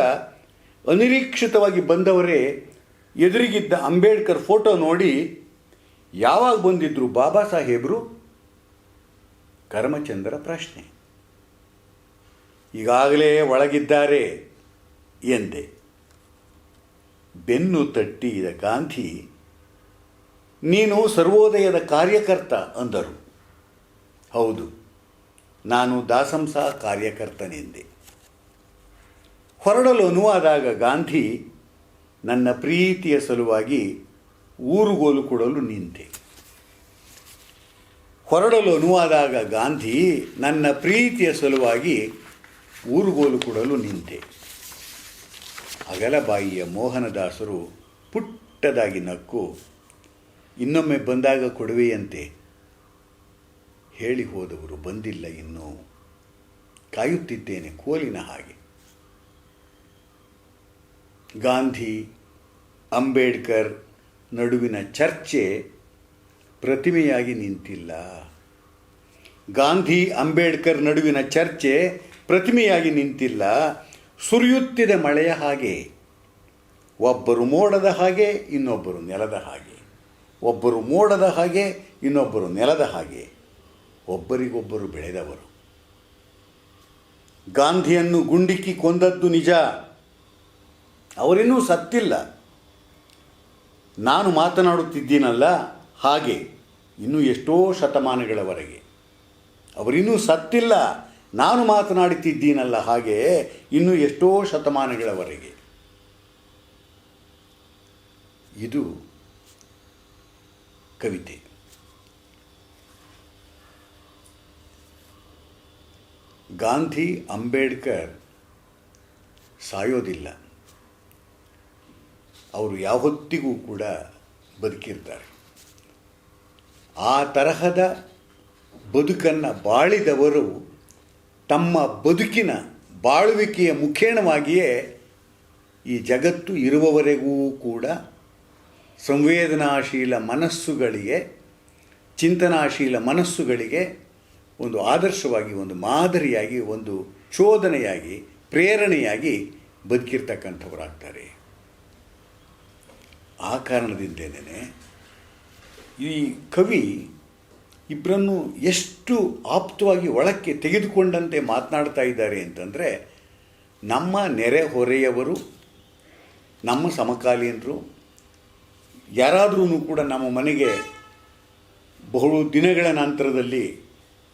ಅನಿರೀಕ್ಷಿತವಾಗಿ ಬಂದವರೇ ಎದುರಿಗಿದ್ದ ಅಂಬೇಡ್ಕರ್ ಫೋಟೋ ನೋಡಿ, ಯಾವಾಗ ಬಂದಿದ್ರು ಬಾಬಾ ಸಾಹೇಬರು? ಕರ್ಮಚಂದ್ರ ಪ್ರಶ್ನೆ. ಈಗಾಗಲೇ ಒಳಗಿದ್ದಾರೆ ಎಂದೆ. ಬೆನ್ನು ತಟ್ಟಿದ ಗಾಂಧಿ, ನೀನು ಸರ್ವೋದಯದ ಕಾರ್ಯಕರ್ತ ಅಂದರು. ಹೌದು, ನಾನು ದಾಸಂಸ ಕಾರ್ಯಕರ್ತನೆಂದೆ. ಹೊರಡಲು ಅನುವಾದಾಗ ಗಾಂಧಿ, ನನ್ನ ಪ್ರೀತಿಯ ಸಲುವಾಗಿ ಊರುಗೋಲು ಕೊಡಲು ನಿಂತೆ. ಹೊರಡಲು ಅನುವಾದಾಗ ಗಾಂಧಿ, ನನ್ನ ಪ್ರೀತಿಯ ಸಲುವಾಗಿ ಊರುಗೋಲು ಕೊಡಲು ನಿಂತೆ. ಅಗಲಬಾಯಿಯ ಮೋಹನದಾಸರು ಪುಟ್ಟದಾಗಿ ನಕ್ಕು, ಇನ್ನೊಮ್ಮೆ ಬಂದಾಗ ಕೊಡುವೆಯಂತೆ. ಹೇಳಿ ಹೋದವರು ಬಂದಿಲ್ಲ ಇನ್ನೂ. ಕಾಯುತ್ತಿದ್ದೇನೆ ಕೋಲಿನ ಹಾಗೆ. ಗಾಂಧಿ ಅಂಬೇಡ್ಕರ್ ನಡುವಿನ ಚರ್ಚೆ ಪ್ರತಿಮೆಯಾಗಿ ನಿಂತಿಲ್ಲ. ಗಾಂಧಿ ಅಂಬೇಡ್ಕರ್ ನಡುವಿನ ಚರ್ಚೆ ಪ್ರತಿಮೆಯಾಗಿ ನಿಂತಿಲ್ಲ. ಸುರಿಯುತ್ತಿದೆ ಮಳೆಯ ಹಾಗೆ. ಒಬ್ಬರು ಮೋಡದ ಹಾಗೆ, ಇನ್ನೊಬ್ಬರು ನೆಲದ ಹಾಗೆ. ಒಬ್ಬರು ಮೋಡದ ಹಾಗೆ, ಇನ್ನೊಬ್ಬರು ನೆಲದ ಹಾಗೆ. ಒಬ್ಬರಿಗೊಬ್ಬರು ಬೆಳೆದವರು. ಗಾಂಧಿಯನ್ನು ಗುಂಡಿಕ್ಕಿ ಕೊಂದದ್ದು ನಿಜ. ಅವರಿನ್ನೂ ಸತ್ತಿಲ್ಲ. ನಾನು ಮಾತನಾಡುತ್ತಿದ್ದೀನಲ್ಲ, ಹಾಗೆ ಇನ್ನೂ ಎಷ್ಟೋ ಶತಮಾನಗಳವರೆಗೆ. ಅವರಿನ್ನೂ ಸತ್ತಿಲ್ಲ. ನಾನು ಮಾತನಾಡುತ್ತಿದ್ದೀನಲ್ಲ, ಹಾಗೆ ಇನ್ನೂ ಎಷ್ಟೋ ಶತಮಾನಗಳವರೆಗೆ. ಇದು ಕವಿತೆ. ಗಾಂಧಿ ಅಂಬೇಡ್ಕರ್ ಸಾಯೋದಿಲ್ಲ. ಅವರು ಯಾವತ್ತಿಗೂ ಕೂಡ ಬದುಕಿರ್ತಾರೆ. ಆ ತರಹದ ಬದುಕನ್ನು ಬಾಳಿದವರು ತಮ್ಮ ಬದುಕಿನ ಬಾಳುವಿಕೆಯ ಮುಖೇಣವಾಗಿಯೇ ಈ ಜಗತ್ತು ಇರುವವರೆಗೂ ಕೂಡ ಸಂವೇದನಾಶೀಲ ಮನಸ್ಸುಗಳಿಗೆ, ಚಿಂತನಾಶೀಲ ಮನಸ್ಸುಗಳಿಗೆ ಒಂದು ಆದರ್ಶವಾಗಿ, ಒಂದು ಮಾದರಿಯಾಗಿ, ಒಂದು ಚೋದನೆಯಾಗಿ, ಪ್ರೇರಣೆಯಾಗಿ ಬದುಕಿರ್ತಕ್ಕಂಥವರಾಗ್ತಾರೆ. ಆ ಕಾರಣದಿಂದೇನೆ ಈ ಕವಿ ಇಬ್ಬರನ್ನು ಎಷ್ಟು ಆಪ್ತವಾಗಿ ಒಳಕ್ಕೆ ತೆಗೆದುಕೊಂಡಂತೆ ಮಾತನಾಡ್ತಾ ಇದ್ದಾರೆ ಅಂತಂದರೆ, ನಮ್ಮ ನೆರೆಹೊರೆಯವರು, ನಮ್ಮ ಸಮಕಾಲೀನರು ಯಾರಾದ್ರೂ ಕೂಡ ನಮ್ಮ ಮನೆಗೆ ಬಹು ದಿನಗಳ ನಂತರದಲ್ಲಿ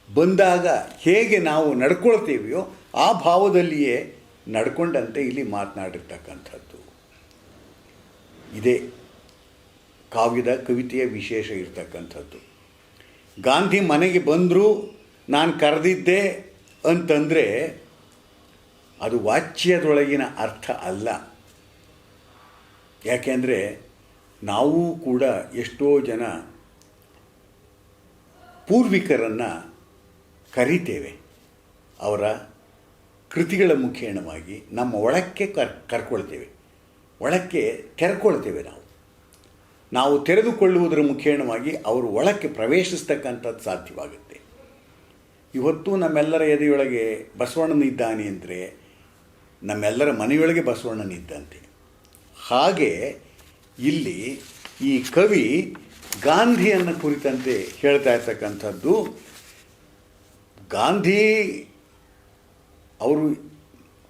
ಬಂದಾಗ ಹೇಗೆ ನಾವು ನಡ್ಕೊಳ್ತೇವೆಯೋ ಆ ಭಾವದಲ್ಲಿಯೇ ನಡ್ಕೊಂಡಂತೆ ಇಲ್ಲಿ ಮಾತನಾಡಿರ್ತಕ್ಕಂಥದ್ದು. ಇದೇ ಕಾವ್ಯದ ಕವಿತೆಯ ವಿಶೇಷ ಇರ್ತಕ್ಕಂಥದ್ದು. ಗಾಂಧಿ ಮನೆಗೆ ಬಂದರು, ನಾನು ಕರೆದಿದ್ದೆ ಅಂತಂದರೆ ಅದು ವಾಚ್ಯದೊಳಗಿನ ಅರ್ಥ ಅಲ್ಲ. ಯಾಕೆಂದರೆ ನಾವು ಕೂಡ ಎಷ್ಟೋ ಜನ ಪೂರ್ವಿಕರನ್ನು ಕರಿತೇವೆ. ಅವರ ಕೃತಿಗಳ ಮುಖೇಣವಾಗಿ ನಮ್ಮ ಒಳಕ್ಕೆ ಕರ್ಕೊಳ್ತೇವೆ, ಒಳಕ್ಕೆ ತೆರ್ಕೊಳ್ತೇವೆ. ನಾವು ತೆರೆದುಕೊಳ್ಳುವುದರ ಮುಖೇಣವಾಗಿ ಅವರು ಒಳಕ್ಕೆ ಪ್ರವೇಶಿಸ್ತಕ್ಕಂಥದ್ದು ಸಾಧ್ಯವಾಗುತ್ತೆ. ಇವತ್ತು ನಮ್ಮೆಲ್ಲರ ಎದೆಯೊಳಗೆ ಬಸವಣ್ಣನಿದ್ದಾನೆ ಅಂದರೆ ನಮ್ಮೆಲ್ಲರ ಮನೆಯೊಳಗೆ ಬಸವಣ್ಣನಿದ್ದಂತೆ. ಹಾಗೆ ಇಲ್ಲಿ ಈ ಕವಿ ಗಾಂಧಿಯನ್ನು ಕುರಿತಂತೆ ಹೇಳ್ತಾ ಇರ್ತಕ್ಕಂಥದ್ದು. ಗಾಂಧಿ ಅವರು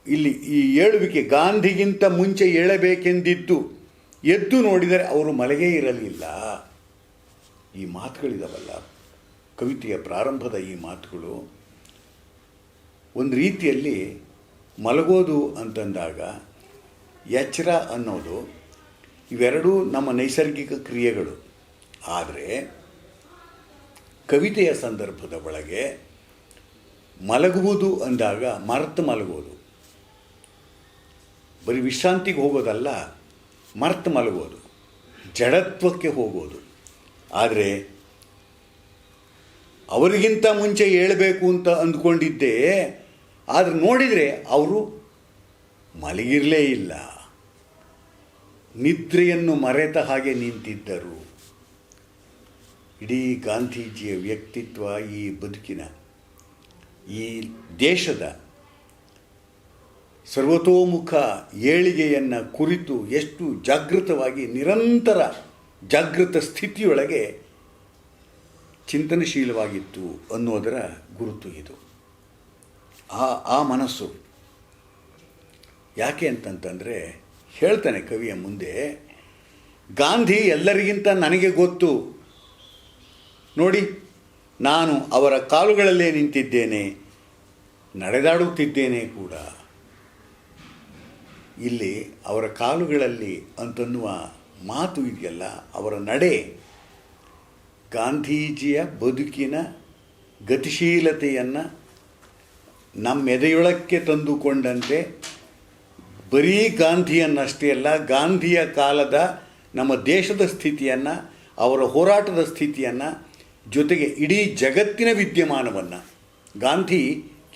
ಇಲ್ಲಿ ಈ ಏಳುವಿಕೆ, ಗಾಂಧಿಗಿಂತ ಮುಂಚೆ ಏಳಬೇಕೆಂದಿದ್ದು, ಎದ್ದು ನೋಡಿದರೆ ಅವರು ಮಲಗೇ ಇರಲಿಲ್ಲ. ಈ ಮಾತುಗಳಿದಾವಲ್ಲ, ಕವಿತೆಯ ಪ್ರಾರಂಭದ ಈ ಮಾತುಗಳು ಒಂದು ರೀತಿಯಲ್ಲಿ ಮಲಗೋದು ಅಂತಂದಾಗ ಎಚ್ಚರ ಅನ್ನೋದು ಇವೆರಡೂ ನಮ್ಮ ನೈಸರ್ಗಿಕ ಕ್ರಿಯೆಗಳು. ಆದರೆ ಕವಿತೆಯ ಸಂದರ್ಭದ ಒಳಗೆ ಮಲಗುವುದು ಅಂದಾಗ ಮರೆತು ಮಲಗೋದು, ಬರೀ ವಿಶ್ರಾಂತಿಗೆ ಹೋಗೋದಲ್ಲ, ಮರೆತು ಮಲಗೋದು, ಜಡತ್ವಕ್ಕೆ ಹೋಗೋದು. ಆದರೆ ಅವರಿಗಿಂತ ಮುಂಚೆ ಹೇಳಬೇಕು ಅಂತ ಅಂದ್ಕೊಂಡಿದ್ದೆ, ಆದರೆ ನೋಡಿದರೆ ಅವರು ಮಲಗಿರಲೇ ಇಲ್ಲ, ನಿದ್ರೆಯನ್ನು ಮರೆತ ಹಾಗೆ ನಿಂತಿದ್ದರು. ಇಡೀ ಗಾಂಧೀಜಿಯ ವ್ಯಕ್ತಿತ್ವ, ಈ ಬದುಕಿನ, ಈ ದೇಶದ ಸರ್ವತೋಮುಖ ಏಳಿಗೆಯನ್ನು ಕುರಿತು ಎಷ್ಟು ಜಾಗೃತವಾಗಿ ನಿರಂತರ ಜಾಗೃತ ಸ್ಥಿತಿಯೊಳಗೆ ಚಿಂತನಶೀಲವಾಗಿತ್ತು ಅನ್ನೋದರ ಗುರುತು ಇದು. ಆ ಮನಸ್ಸು ಯಾಕೆ ಅಂತಂತಂದರೆ, ಹೇಳ್ತಾನೆ ಕವಿಯ ಮುಂದೆ, ಗಾಂಧಿ ಎಲ್ಲರಿಗಿಂತ ನನಗೆ ಗೊತ್ತು ನೋಡಿ, ನಾನು ಅವರ ಕಾಲುಗಳಲ್ಲೇ ನಿಂತಿದ್ದೇನೆ, ನಡೆದಾಡುತ್ತಿದ್ದೇನೆ ಕೂಡ. ಇಲ್ಲಿ ಅವರ ಕಾಲುಗಳಲ್ಲಿ ಅಂತನ್ನುವ ಮಾತು ಇದೆಯಲ್ಲ, ಅವರ ನಡೆ ಗಾಂಧೀಜಿಯ ಬದುಕಿನ ಗತಿಶೀಲತೆಯನ್ನು ನಮ್ಮೆದೆಯೊಳಕ್ಕೆ ತಂದುಕೊಂಡಂತೆ, ಬರೀ ಗಾಂಧಿಯನ್ನಷ್ಟೇ ಅಲ್ಲ, ಗಾಂಧಿಯ ಕಾಲದ ನಮ್ಮ ದೇಶದ ಸ್ಥಿತಿಯನ್ನು, ಅವರ ಹೋರಾಟದ ಸ್ಥಿತಿಯನ್ನು, ಜೊತೆಗೆ ಇಡೀ ಜಗತ್ತಿನ ವಿದ್ಯಮಾನವನ್ನು, ಗಾಂಧಿ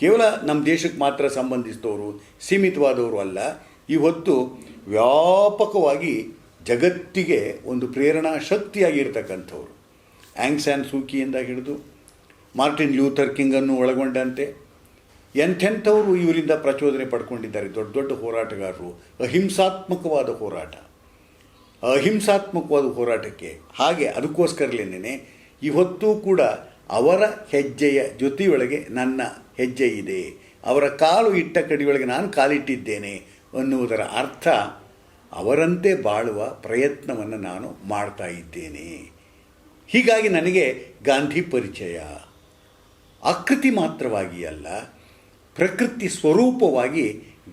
ಕೇವಲ ನಮ್ಮ ದೇಶಕ್ಕೆ ಮಾತ್ರ ಸಂಬಂಧಿಸಿದವರು, ಸೀಮಿತವಾದವರು ಅಲ್ಲ, ಇವತ್ತು ವ್ಯಾಪಕವಾಗಿ ಜಗತ್ತಿಗೆ ಒಂದು ಪ್ರೇರಣಾ ಶಕ್ತಿಯಾಗಿರ್ತಕ್ಕಂಥವ್ರು. ಆಂಗ್ ಸ್ಯಾನ್ ಸೂಕಿಯಿಂದ ಹಿಡಿದು ಮಾರ್ಟಿನ್ ಲ್ಯೂಥರ್ ಕಿಂಗನ್ನು ಒಳಗೊಂಡಂತೆ ಎಂಥೆಂಥವರು ಇವರಿಂದ ಪ್ರಚೋದನೆ ಪಡ್ಕೊಂಡಿದ್ದಾರೆ. ದೊಡ್ಡ ದೊಡ್ಡ ಹೋರಾಟಗಾರರು, ಅಹಿಂಸಾತ್ಮಕವಾದ ಹೋರಾಟಕ್ಕೆ ಹಾಗೆ ಅದಕ್ಕೋಸ್ಕರಲೇನೆ ಇವತ್ತೂ ಕೂಡ ಅವರ ಹೆಜ್ಜೆಯ ಜೊತೆಯೊಳಗೆ ನನ್ನ ಹೆಜ್ಜೆ ಇದೆ, ಅವರ ಕಾಲು ಇಟ್ಟ ಕಡಿಯೊಳಗೆ ನಾನು ಕಾಲಿಟ್ಟಿದ್ದೇನೆ ಅನ್ನುವುದರ ಅರ್ಥ ಅವರಂತೆ ಬಾಳುವ ಪ್ರಯತ್ನವನ್ನು ನಾನು ಮಾಡ್ತಾ ಇದ್ದೇನೆ. ಹೀಗಾಗಿ ನನಗೆ ಗಾಂಧಿ ಪರಿಚಯ ಆಕೃತಿ ಮಾತ್ರವಾಗಿ ಅಲ್ಲ, ಪ್ರಕೃತಿ ಸ್ವರೂಪವಾಗಿ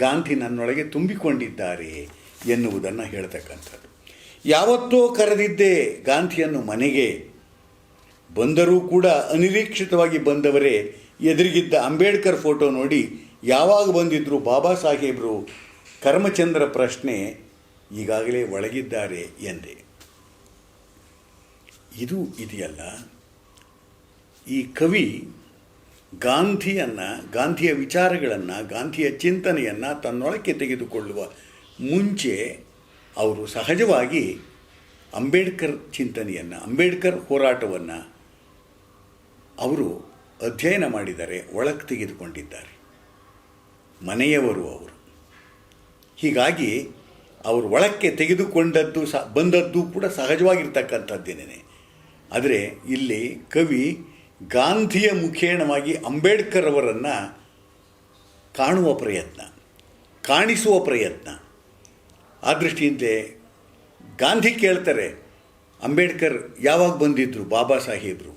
ಗಾಂಧಿ ನನ್ನೊಳಗೆ ತುಂಬಿಕೊಂಡಿದ್ದಾರೆ ಎನ್ನುವುದನ್ನು ಹೇಳ್ತಕ್ಕಂಥದ್ದು. ಯಾವತ್ತೋ ಕರೆದಿದ್ದೇ ಗಾಂಧಿಯನ್ನು ಮನೆಗೆ, ಬಂದರೂ ಕೂಡ ಅನಿರೀಕ್ಷಿತವಾಗಿ ಬಂದವರೇ ಎದುರಿಗಿದ್ದ ಅಂಬೇಡ್ಕರ್ ಫೋಟೋ ನೋಡಿ ಯಾವಾಗ ಬಂದಿದ್ದರು ಬಾಬಾ ಸಾಹೇಬರು, ಕರ್ಮಚಂದ್ರ ಪ್ರಶ್ನೆ ಈಗಾಗಲೇ ಒಳಗಿದ್ದಾರೆ ಎಂದೆ. ಇದು ಇದೆಯಲ್ಲ, ಈ ಕವಿ ಗಾಂಧಿಯ ವಿಚಾರಗಳನ್ನು, ಗಾಂಧಿಯ ಚಿಂತನೆಯನ್ನು ತನ್ನೊಳಕ್ಕೆ ತೆಗೆದುಕೊಳ್ಳುವ ಮುಂಚೆ ಅವರು ಸಹಜವಾಗಿ ಅಂಬೇಡ್ಕರ್ ಚಿಂತನೆಯನ್ನು, ಅಂಬೇಡ್ಕರ್ ಹೋರಾಟವನ್ನು ಅವರು ಅಧ್ಯಯನ ಮಾಡಿದ್ದಾರೆ, ಒಳಕ್ಕೆ ತೆಗೆದುಕೊಂಡಿದ್ದಾರೆ. ಮನೆಯವರು ಅವರು. ಹೀಗಾಗಿ ಅವರು ಒಳಕ್ಕೆ ತೆಗೆದುಕೊಂಡದ್ದು ಬಂದದ್ದು ಕೂಡ ಸಹಜವಾಗಿರ್ತಕ್ಕಂಥದ್ದೇನೆ. ಆದರೆ ಇಲ್ಲಿ ಕವಿ ಗಾಂಧಿಯ ಮುಖೇಣವಾಗಿ ಅಂಬೇಡ್ಕರ್ ಅವರನ್ನು ಕಾಣುವ ಪ್ರಯತ್ನ, ಕಾಣಿಸುವ ಪ್ರಯತ್ನ. ಆ ದೃಷ್ಟಿಯಿಂದಲೇ ಗಾಂಧಿ ಕೇಳ್ತಾರೆ, ಅಂಬೇಡ್ಕರ್ ಯಾವಾಗ ಬಂದಿದ್ದರು ಬಾಬಾ ಸಾಹೇಬರು?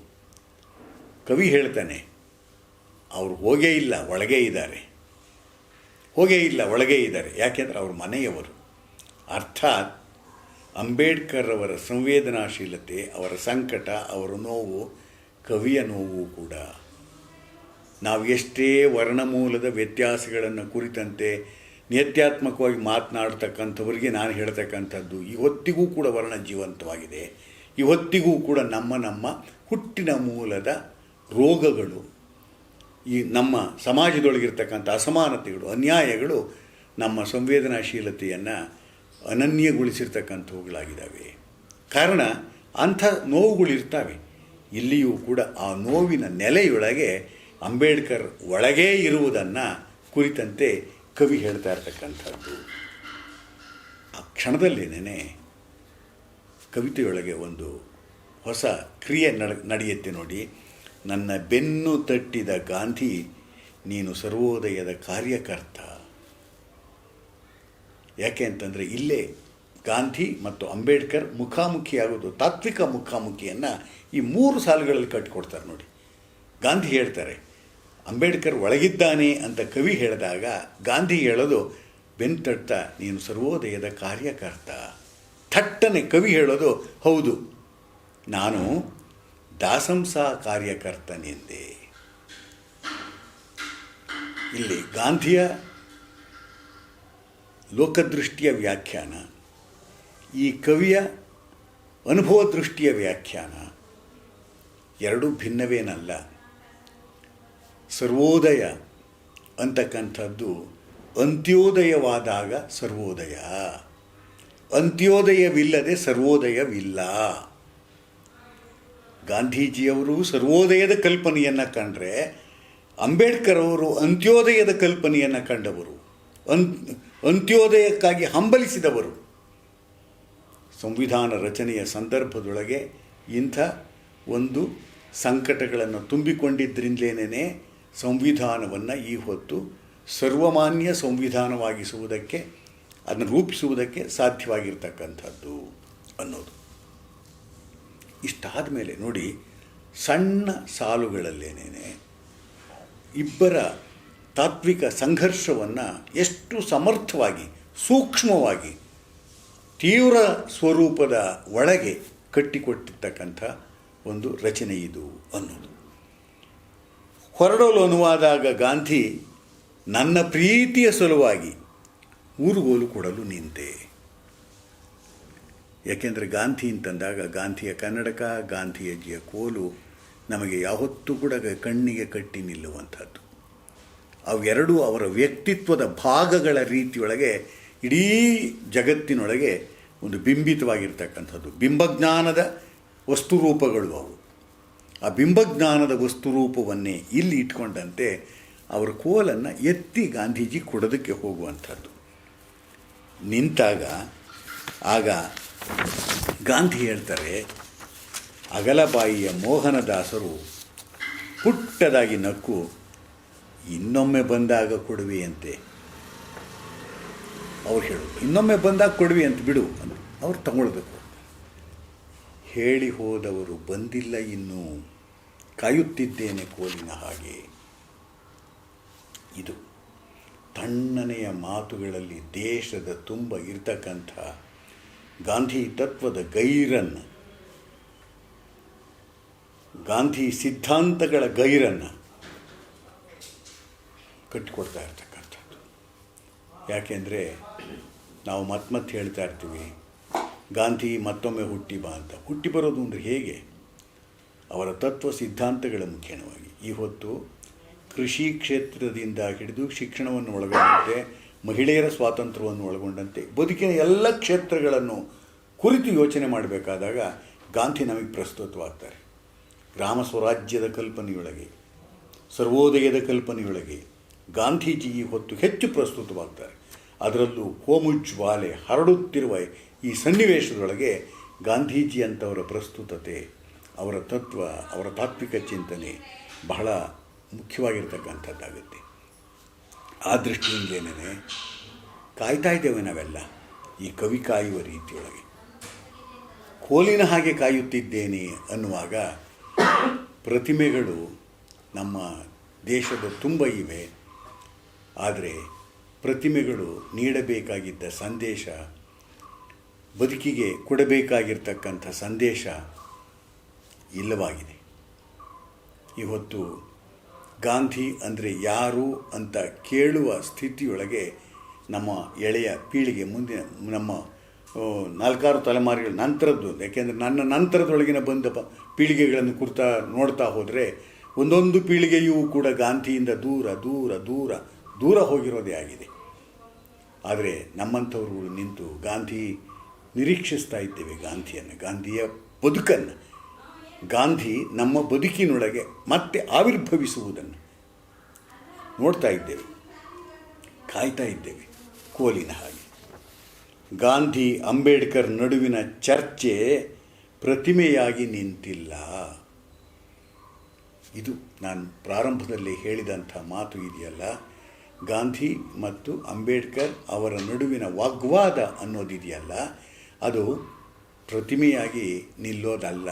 ಕವಿ ಹೇಳ್ತಾನೆ, ಅವರು ಹೋಗೇ ಇಲ್ಲ, ಒಳಗೇ ಇದ್ದಾರೆ. ಯಾಕೆಂದರೆ ಅವ್ರ ಮನೆಯವರು. ಅರ್ಥಾತ್ ಅಂಬೇಡ್ಕರ್ ಅವರ ಸಂವೇದನಾಶೀಲತೆ, ಅವರ ಸಂಕಟ, ಅವರ ನೋವು ಕವಿಯ ನೋವು ಕೂಡ. ನಾವು ಎಷ್ಟೇ ವರ್ಣಮೂಲದ ವ್ಯತ್ಯಾಸಗಳನ್ನು ಕುರಿತಂತೆ ನಿತ್ಯಾತ್ಮಕವಾಗಿ ಮಾತನಾಡ್ತಕ್ಕಂಥವರಿಗೆ ನಾನು ಹೇಳ್ತಕ್ಕಂಥದ್ದು, ಇವತ್ತಿಗೂ ಕೂಡ ವರ್ಣ ಜೀವಂತವಾಗಿದೆ. ಇವತ್ತಿಗೂ ಕೂಡ ನಮ್ಮ ಹುಟ್ಟಿನ ಮೂಲದ ರೋಗಗಳು, ಈ ನಮ್ಮ ಸಮಾಜದೊಳಗಿರ್ತಕ್ಕಂಥ ಅಸಮಾನತೆಗಳು, ಅನ್ಯಾಯಗಳು ನಮ್ಮ ಸಂವೇದನಾಶೀಲತೆಯನ್ನು ಅನನ್ಯಗೊಳಿಸಿರ್ತಕ್ಕಂಥವುಗಳಾಗಿದ್ದಾವೆ. ಕಾರಣ ಅಂಥ ನೋವುಗಳಿರ್ತವೆ. ಇಲ್ಲಿಯೂ ಕೂಡ ಆ ನೋವಿನ ನೆಲೆಯೊಳಗೆ ಅಂಬೇಡ್ಕರ್ ಒಳಗೇ ಇರುವುದನ್ನು ಕುರಿತಂತೆ ಕವಿ ಹೇಳ್ತಾ ಇರ್ತಕ್ಕಂಥದ್ದು. ಆ ಕ್ಷಣದಲ್ಲೇನೇ ಕವಿತೆಯೊಳಗೆ ಒಂದು ಹೊಸ ಕ್ರಿಯೆ ನಡೆಯುತ್ತೆ ನೋಡಿ. ನನ್ನ ಬೆನ್ನು ತಟ್ಟಿದ ಗಾಂಧಿ, ನೀನು ಸರ್ವೋದಯದ ಕಾರ್ಯಕರ್ತ. ಯಾಕೆ ಅಂತಂದರೆ ಇಲ್ಲೇ ಗಾಂಧಿ ಮತ್ತು ಅಂಬೇಡ್ಕರ್ ಮುಖಾಮುಖಿಯಾಗೋದು, ತಾತ್ವಿಕ ಮುಖಾಮುಖಿಯನ್ನು ಈ 3 ಸಾಲುಗಳಲ್ಲಿ ಕಟ್ಟಿಕೊಡ್ತಾರೆ ನೋಡಿ. ಗಾಂಧಿ ಹೇಳ್ತಾರೆ, ಅಂಬೇಡ್ಕರ್ ಒಳಗಿದ್ದಾನೆ ಅಂತ ಕವಿ ಹೇಳಿದಾಗ ಗಾಂಧಿ ಹೇಳೋದು ಬೆನ್ನು ತಟ್ತಾ, ನೀನು ಸರ್ವೋದಯದ ಕಾರ್ಯಕರ್ತ. ಥಟ್ಟನೆ ಕವಿ ಹೇಳೋದು, ಹೌದು, ನಾನು ದಾಸಂಸ ಕಾರ್ಯಕರ್ತನೆಂದೆ. ಇಲ್ಲಿ ಗಾಂಧಿಯ ಲೋಕದೃಷ್ಟಿಯ ವ್ಯಾಖ್ಯಾನ, ಈ ಕವಿಯ ಅನುಭವ ದೃಷ್ಟಿಯ ವ್ಯಾಖ್ಯಾನ ಎರಡೂ ಭಿನ್ನವೇನಲ್ಲ. ಸರ್ವೋದಯ ಅಂತಕ್ಕಂಥದ್ದು ಅಂತ್ಯೋದಯವಾದಾಗ ಸರ್ವೋದಯ, ಅಂತ್ಯೋದಯವಿಲ್ಲದೆ ಸರ್ವೋದಯವಿಲ್ಲ. ಗಾಂಧೀಜಿಯವರು ಸರ್ವೋದಯದ ಕಲ್ಪನೆಯನ್ನು ಕಂಡರೆ ಅಂಬೇಡ್ಕರ್ ಅವರು ಅಂತ್ಯೋದಯದ ಕಲ್ಪನೆಯನ್ನು ಕಂಡವರು, ಅಂತ್ಯೋದಯಕ್ಕಾಗಿ ಹಂಬಲಿಸಿದವರು. ಸಂವಿಧಾನ ರಚನೆಯ ಸಂದರ್ಭದೊಳಗೆ ಇಂಥ ಒಂದು ಸಂಕಟಗಳನ್ನು ತುಂಬಿಕೊಂಡಿದ್ದರಿಂದಲೇ ಸಂವಿಧಾನವನ್ನು ಈ ಹೊತ್ತು ಸರ್ವಮಾನ್ಯ ಸಂವಿಧಾನವಾಗಿಸುವುದಕ್ಕೆ, ಅದನ್ನು ರೂಪಿಸುವುದಕ್ಕೆ ಸಾಧ್ಯವಾಗಿರ್ತಕ್ಕಂಥದ್ದು ಅನ್ನೋದು. ಇಷ್ಟಾದ ಮೇಲೆ ನೋಡಿ, ಸಣ್ಣ ಸಾಲುಗಳಲ್ಲೇನೇ ಇಬ್ಬರ ತಾತ್ವಿಕ ಸಂಘರ್ಷವನ್ನು ಎಷ್ಟು ಸಮರ್ಥವಾಗಿ, ಸೂಕ್ಷ್ಮವಾಗಿ, ತೀವ್ರ ಸ್ವರೂಪದ ಒಳಗೆ ಕಟ್ಟಿಕೊಟ್ಟಿರ್ತಕ್ಕಂಥ ಒಂದು ರಚನೆ ಇದು ಅನ್ನೋದು. ಹೊರಡಲು ಅನುವಾದಾಗ ಗಾಂಧಿ ನನ್ನ ಪ್ರೀತಿಯ ಸಲುವಾಗಿ ಊರುಗೋಲು ಕೊಡಲು ನಿಂತೆ. ಯಾಕೆಂದರೆ ಗಾಂಧಿ ಅಂತಂದಾಗ ಗಾಂಧಿಯ ಕನ್ನಡಕ, ಗಾಂಧಿಯಜ್ಜಿಯ ಕೋಲು ನಮಗೆ ಯಾವತ್ತೂ ಕೂಡ ಕಣ್ಣಿಗೆ ಕಟ್ಟಿ ನಿಲ್ಲುವಂಥದ್ದು. ಅವೆರಡೂ ಅವರ ವ್ಯಕ್ತಿತ್ವದ ಭಾಗಗಳ ರೀತಿಯೊಳಗೆ ಇಡೀ ಜಗತ್ತಿನೊಳಗೆ ಒಂದು ಬಿಂಬಿತವಾಗಿರ್ತಕ್ಕಂಥದ್ದು. ಬಿಂಬಜ್ಞಾನದ ವಸ್ತುರೂಪಗಳು ಅವು. ಆ ಬಿಂಬಜ್ಞಾನದ ವಸ್ತುರೂಪವನ್ನೇ ಇಲ್ಲಿ ಇಟ್ಕೊಂಡಂತೆ ಅವರ ಕೋಲನ್ನು ಎತ್ತಿ ಗಾಂಧೀಜಿ ಕೊಡೋದಕ್ಕೆ ಹೋಗುವಂಥದ್ದು. ನಿಂತಾಗ ಆಗ ಗಾಂಧಿ ಹೇಳ್ತಾರೆ, ಅಗಲಬಾಯಿಯ ಮೋಹನದಾಸರು ಪುಟ್ಟದಾಗಿ ನಕ್ಕು, ಇನ್ನೊಮ್ಮೆ ಬಂದಾಗ ಕೊಡುವೆಯಂತೆ. ಅವ್ರು ಹೇಳೋದು, ಇನ್ನೊಮ್ಮೆ ಬಂದಾಗ ಕೊಡುವೆ ಅಂತ ಬಿಡು ಅಂತ. ಅವ್ರು ತಗೊಳ್ಬೇಕು. ಹೇಳಿ ಹೋದವರು ಬಂದಿಲ್ಲ ಇನ್ನೂ, ಕಾಯುತ್ತಿದ್ದೇನೆ ಕೋಲಿನ ಹಾಗೆ. ಇದು ತಣ್ಣನೆಯ ಮಾತುಗಳಲ್ಲಿ ದೇಶದ ತುಂಬ ಇರ್ತಕ್ಕಂಥ ಗಾಂಧಿ ತತ್ವದ ಗೈರನ್ನು, ಗಾಂಧಿ ಸಿದ್ಧಾಂತಗಳ ಗೈರನ್ನು ಕಟ್ಟಿಕೊಡ್ತಾ ಇರ್ತಕ್ಕಂಥದ್ದು. ಯಾಕೆಂದರೆ ನಾವು ಮತ್ತೆ ಹೇಳ್ತಾ ಇರ್ತೀವಿ, ಗಾಂಧಿ ಮತ್ತೊಮ್ಮೆ ಹುಟ್ಟಿ ಬಾ ಅಂತ. ಹುಟ್ಟಿ ಬರೋದು ಅಂದರೆ ಹೇಗೆ? ಅವರ ತತ್ವ ಸಿದ್ಧಾಂತಗಳ ಮುಖ್ಯವಾಗಿ. ಈ ಹೊತ್ತು ಕೃಷಿ ಕ್ಷೇತ್ರದಿಂದ ಹಿಡಿದು ಶಿಕ್ಷಣವನ್ನು ಒಳಗೊಂಡಂತೆ, ಮಹಿಳೆಯರ ಸ್ವಾತಂತ್ರ್ಯವನ್ನು ಒಳಗೊಂಡಂತೆ ಬದುಕಿನ ಎಲ್ಲ ಕ್ಷೇತ್ರಗಳನ್ನು ಕುರಿತು ಯೋಚನೆ ಮಾಡಬೇಕಾದಾಗ ಗಾಂಧಿ ನಮಗೆ ಪ್ರಸ್ತುತವಾಗ್ತಾರೆ. ಗ್ರಾಮ ಸ್ವರಾಜ್ಯದ ಕಲ್ಪನೆಯೊಳಗೆ, ಸರ್ವೋದಯದ ಕಲ್ಪನೆಯೊಳಗೆ ಗಾಂಧೀಜಿ ಈ ಹೊತ್ತು ಹೆಚ್ಚು ಪ್ರಸ್ತುತವಾಗ್ತಾರೆ. ಅದರಲ್ಲೂ ಕೋಮುಜ್ವಾಲೆ ಹರಡುತ್ತಿರುವ ಈ ಸನ್ನಿವೇಶದೊಳಗೆ ಗಾಂಧೀಜಿ ಅಂತವರ ಪ್ರಸ್ತುತತೆ, ಅವರ ತತ್ವ, ಅವರ ತಾತ್ವಿಕ ಚಿಂತನೆ ಬಹಳ ಮುಖ್ಯವಾಗಿರ್ತಕ್ಕಂಥದ್ದಾಗುತ್ತೆ. ಆ ದೃಷ್ಟಿಯಿಂದಲೇ ಕಾಯ್ತಾ ಇದ್ದೇವೆ ನಾವೆಲ್ಲ ಈ ಕವಿ ಕಾಯುವ ರೀತಿಯೊಳಗೆ. ಕೋಲಿನ ಹಾಗೆ ಕಾಯುತ್ತಿದ್ದೇನೆ ಅನ್ನುವಾಗ ಪ್ರತಿಮೆಗಳು ನಮ್ಮ ದೇಶದ ತುಂಬ ಇವೆ. ಆದರೆ ಪ್ರತಿಮೆಗಳು ನೀಡಬೇಕಾಗಿದ್ದ ಸಂದೇಶ, ಬದುಕಿಗೆ ಕೊಡಬೇಕಾಗಿರ್ತಕ್ಕಂಥ ಸಂದೇಶ ಇಲ್ಲವಾಗಿದೆ. ಇವತ್ತು ಗಾಂಧಿ ಅಂದರೆ ಯಾರು ಅಂತ ಕೇಳುವ ಸ್ಥಿತಿಯೊಳಗೆ ನಮ್ಮ ಎಳೆಯ ಪೀಳಿಗೆ, ಮುಂದಿನ ನಮ್ಮ 4-6 ತಲೆಮಾರುಗಳ ನಂತರದ್ದು, ಯಾಕೆಂದರೆ ನನ್ನ ನಂತರದೊಳಗಿನ ಬಂದ ಪೀಳಿಗೆಗಳನ್ನು ಕುರಿತಾ ನೋಡ್ತಾ ಹೋದರೆ ಒಂದೊಂದು ಪೀಳಿಗೆಯೂ ಕೂಡ ಗಾಂಧಿಯಿಂದ ದೂರ ದೂರ ದೂರ ದೂರ ಹೋಗಿರೋದೇ ಆಗಿದೆ. ಆದರೆ ನಮ್ಮಂಥವ್ರು ನಿಂತು ಗಾಂಧಿ ನಿರೀಕ್ಷಿಸ್ತಾ ಇದ್ದೇವೆ, ಗಾಂಧಿಯನ್ನು, ಗಾಂಧಿಯ ಬದುಕನ್ನು, ಗಾಂಧಿ ನಮ್ಮ ಬದುಕಿನೊಳಗೆ ಮತ್ತೆ ಆವಿರ್ಭವಿಸುವುದನ್ನು ನೋಡ್ತಾ ಇದ್ದೇವೆ, ಕಾಯ್ತಾ ಇದ್ದೇವೆ ಕೋಲಿನ ಹಾಗೆ. ಗಾಂಧಿ ಅಂಬೇಡ್ಕರ್ ನಡುವಿನ ಚರ್ಚೆ ಪ್ರತಿಮೆಯಾಗಿ ನಿಂತಿಲ್ಲ. ಇದು ನಾನು ಪ್ರಾರಂಭದಲ್ಲಿ ಹೇಳಿದಂಥ ಮಾತು ಇದೆಯಲ್ಲ, ಗಾಂಧಿ ಮತ್ತು ಅಂಬೇಡ್ಕರ್ ಅವರ ನಡುವಿನ ವಾಗ್ವಾದ ಅನ್ನೋದಿದೆಯಲ್ಲ, ಅದು ಪ್ರತಿಮೆಯಾಗಿ ನಿಲ್ಲೋದಲ್ಲ,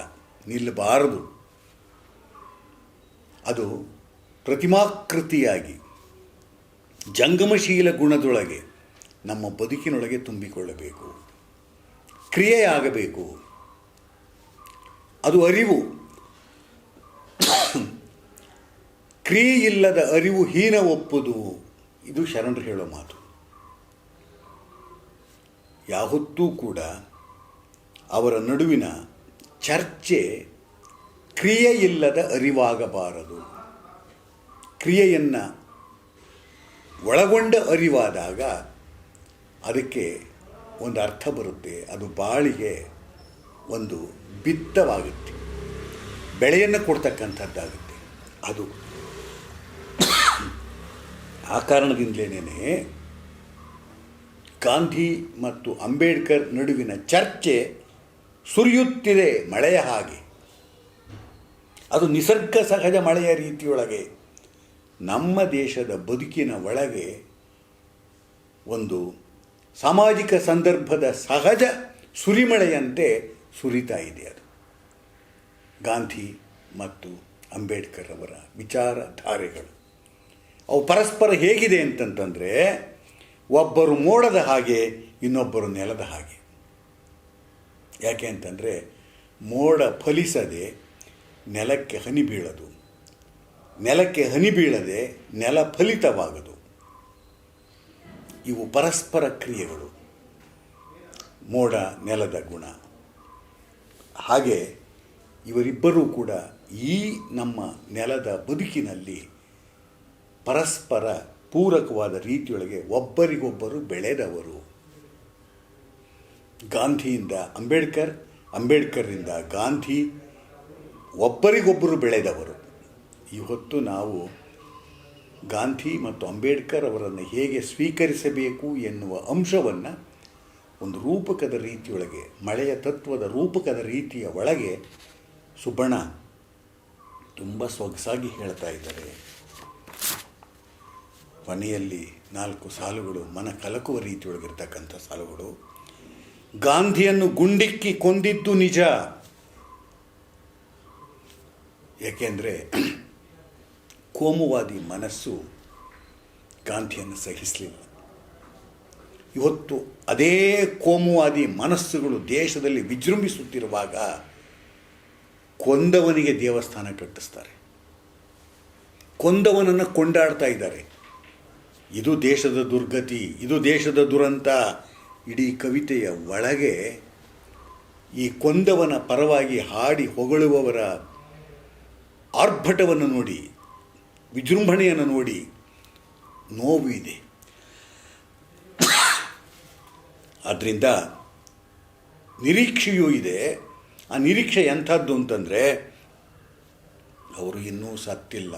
ನಿಲ್ಲಬಾರದು. ಅದು ಪ್ರತಿಮಾಕೃತಿಯಾಗಿ ಜಂಗಮಶೀಲ ಗುಣದೊಳಗೆ ನಮ್ಮ ಬದುಕಿನೊಳಗೆ ತುಂಬಿಕೊಳ್ಳಬೇಕು, ಕ್ರಿಯೆಯಾಗಬೇಕು. ಅದು ಅರಿವು. ಕ್ರಿಯೆಯಿಲ್ಲದ ಅರಿವು ಹೀನ ಒಪ್ಪುದು, ಇದು ಶರಣರು ಹೇಳೋ ಮಾತು. ಯಾವತ್ತೂ ಕೂಡ ಅವರ ನಡುವಿನ ಚರ್ಚೆ ಕ್ರಿಯೆಯಿಲ್ಲದ ಅರಿವಾಗಬಾರದು. ಕ್ರಿಯೆಯನ್ನು ಒಳಗೊಂಡ ಅರಿವಾದಾಗ ಅದಕ್ಕೆ ಒಂದು ಅರ್ಥ ಬರುತ್ತೆ, ಅದು ಬಾಳಿಗೆ ಒಂದು ಬಿತ್ತವಾಗುತ್ತೆ. ಬೆಳೆಯನ್ನು ಕೊಡ್ತಕ್ಕಂಥದ್ದಾಗುತ್ತೆ. ಅದು ಆ ಕಾರಣದಿಂದಲೇ ಗಾಂಧಿ ಮತ್ತು ಅಂಬೇಡ್ಕರ್ ನಡುವಿನ ಚರ್ಚೆ ಸುರಿಯುತ್ತಿದೆ ಮಳೆಯ ಹಾಗೆ. ಅದು ನಿಸರ್ಗ ಸಹಜ ಮಳೆಯ ರೀತಿಯೊಳಗೆ ನಮ್ಮ ದೇಶದ ಬದುಕಿನ ಒಳಗೆ ಒಂದು ಸಾಮಾಜಿಕ ಸಂದರ್ಭದ ಸಹಜ ಸುರಿಮಳೆಯಂತೆ ಸುರಿತಾ ಇದೆ. ಅದು ಗಾಂಧಿ ಮತ್ತು ಅಂಬೇಡ್ಕರ್ ಅವರ ವಿಚಾರಧಾರೆಗಳು ಅವು ಪರಸ್ಪರ ಹೇಗಿದೆ ಅಂತಂತಂದರೆ, ಒಬ್ಬರು ಮೋಡದ ಹಾಗೆ, ಇನ್ನೊಬ್ಬರು ನೆಲದ ಹಾಗೆ. ಯಾಕೆ ಅಂತಂದರೆ, ಮೋಡ ಫಲಿಸದೆ ನೆಲಕ್ಕೆ ಹನಿ ಬೀಳದು, ನೆಲಕ್ಕೆ ಹನಿ ಬೀಳದೆ ನೆಲ ಫಲಿತವಾಗದು. ಇವು ಪರಸ್ಪರ ಕ್ರಿಯೆಗಳು, ಮೋಡ ನೆಲದ ಗುಣ. ಹಾಗೆ ಇವರಿಬ್ಬರೂ ಕೂಡ ಈ ನಮ್ಮ ನೆಲದ ಬದುಕಿನಲ್ಲಿ ಪರಸ್ಪರ ಪೂರಕವಾದ ರೀತಿಯೊಳಗೆ ಒಬ್ಬರಿಗೊಬ್ಬರು ಬೆಳೆದವರು. ಗಾಂಧಿಯಿಂದ ಅಂಬೇಡ್ಕರ್, ಅಂಬೇಡ್ಕರ್ರಿಂದ ಗಾಂಧಿ, ಒಬ್ಬರಿಗೊಬ್ಬರು ಬೆಳೆದವರು. ಇವತ್ತು ನಾವು ಗಾಂಧಿ ಮತ್ತು ಅಂಬೇಡ್ಕರ್ ಅವರನ್ನು ಹೇಗೆ ಸ್ವೀಕರಿಸಬೇಕು ಎನ್ನುವ ಅಂಶವನ್ನು ಒಂದು ರೂಪಕದ ರೀತಿಯೊಳಗೆ, ಮಳೆಯ ತತ್ವದ ರೂಪಕದ ರೀತಿಯ ಒಳಗೆ ಸುಬ್ಬಣ್ಣ ತುಂಬ ಸೊಗಸಾಗಿ ಹೇಳ್ತಾ ಇದ್ದಾರೆ. ಕೊನೆಯಲ್ಲಿ 4 ಸಾಲುಗಳು ಮನ ಕಲಕುವ ರೀತಿಯೊಳಗಿರ್ತಕ್ಕಂಥ ಸಾಲುಗಳು. ಗಾಂಧಿಯನ್ನು ಗುಂಡಿಕ್ಕಿ ಕೊಂದಿದ್ದು ನಿಜ. ಏಕೆಂದರೆ ಕೋಮುವಾದಿ ಮನಸ್ಸು ಗಾಂಧಿಯನ್ನು ಸಹಿಸಲಿಲ್ಲ. ಇವತ್ತು ಅದೇ ಕೋಮುವಾದಿ ಮನಸ್ಸುಗಳು ದೇಶದಲ್ಲಿ ವಿಜೃಂಭಿಸುತ್ತಿರುವಾಗ ಕೊಂದವನಿಗೆ ದೇವಸ್ಥಾನ ಕಟ್ಟಿಸ್ತಾರೆ, ಕೊಂದವನನ್ನು ಕೊಂಡಾಡ್ತಾ ಇದ್ದಾರೆ. ಇದು ದೇಶದ ದುರ್ಗತಿ, ಇದು ದೇಶದ ದುರಂತ. ಇಡೀ ಕವಿತೆಯ ಒಳಗೆ ಈ ಕೊಂದವನ ಪರವಾಗಿ ಹಾಡಿ ಹೊಗಳುವವರ ಆರ್ಭಟವನ್ನು ನೋಡಿ, ವಿಜೃಂಭಣೆಯನ್ನು ನೋಡಿ ನೋವು ಇದೆ. ಆದ್ದರಿಂದ ನಿರೀಕ್ಷೆಯೂ ಇದೆ. ಆ ನಿರೀಕ್ಷೆ ಎಂಥದ್ದು ಅಂತಂದರೆ, ಅವರು ಇನ್ನೂ ಸತ್ತಿಲ್ಲ.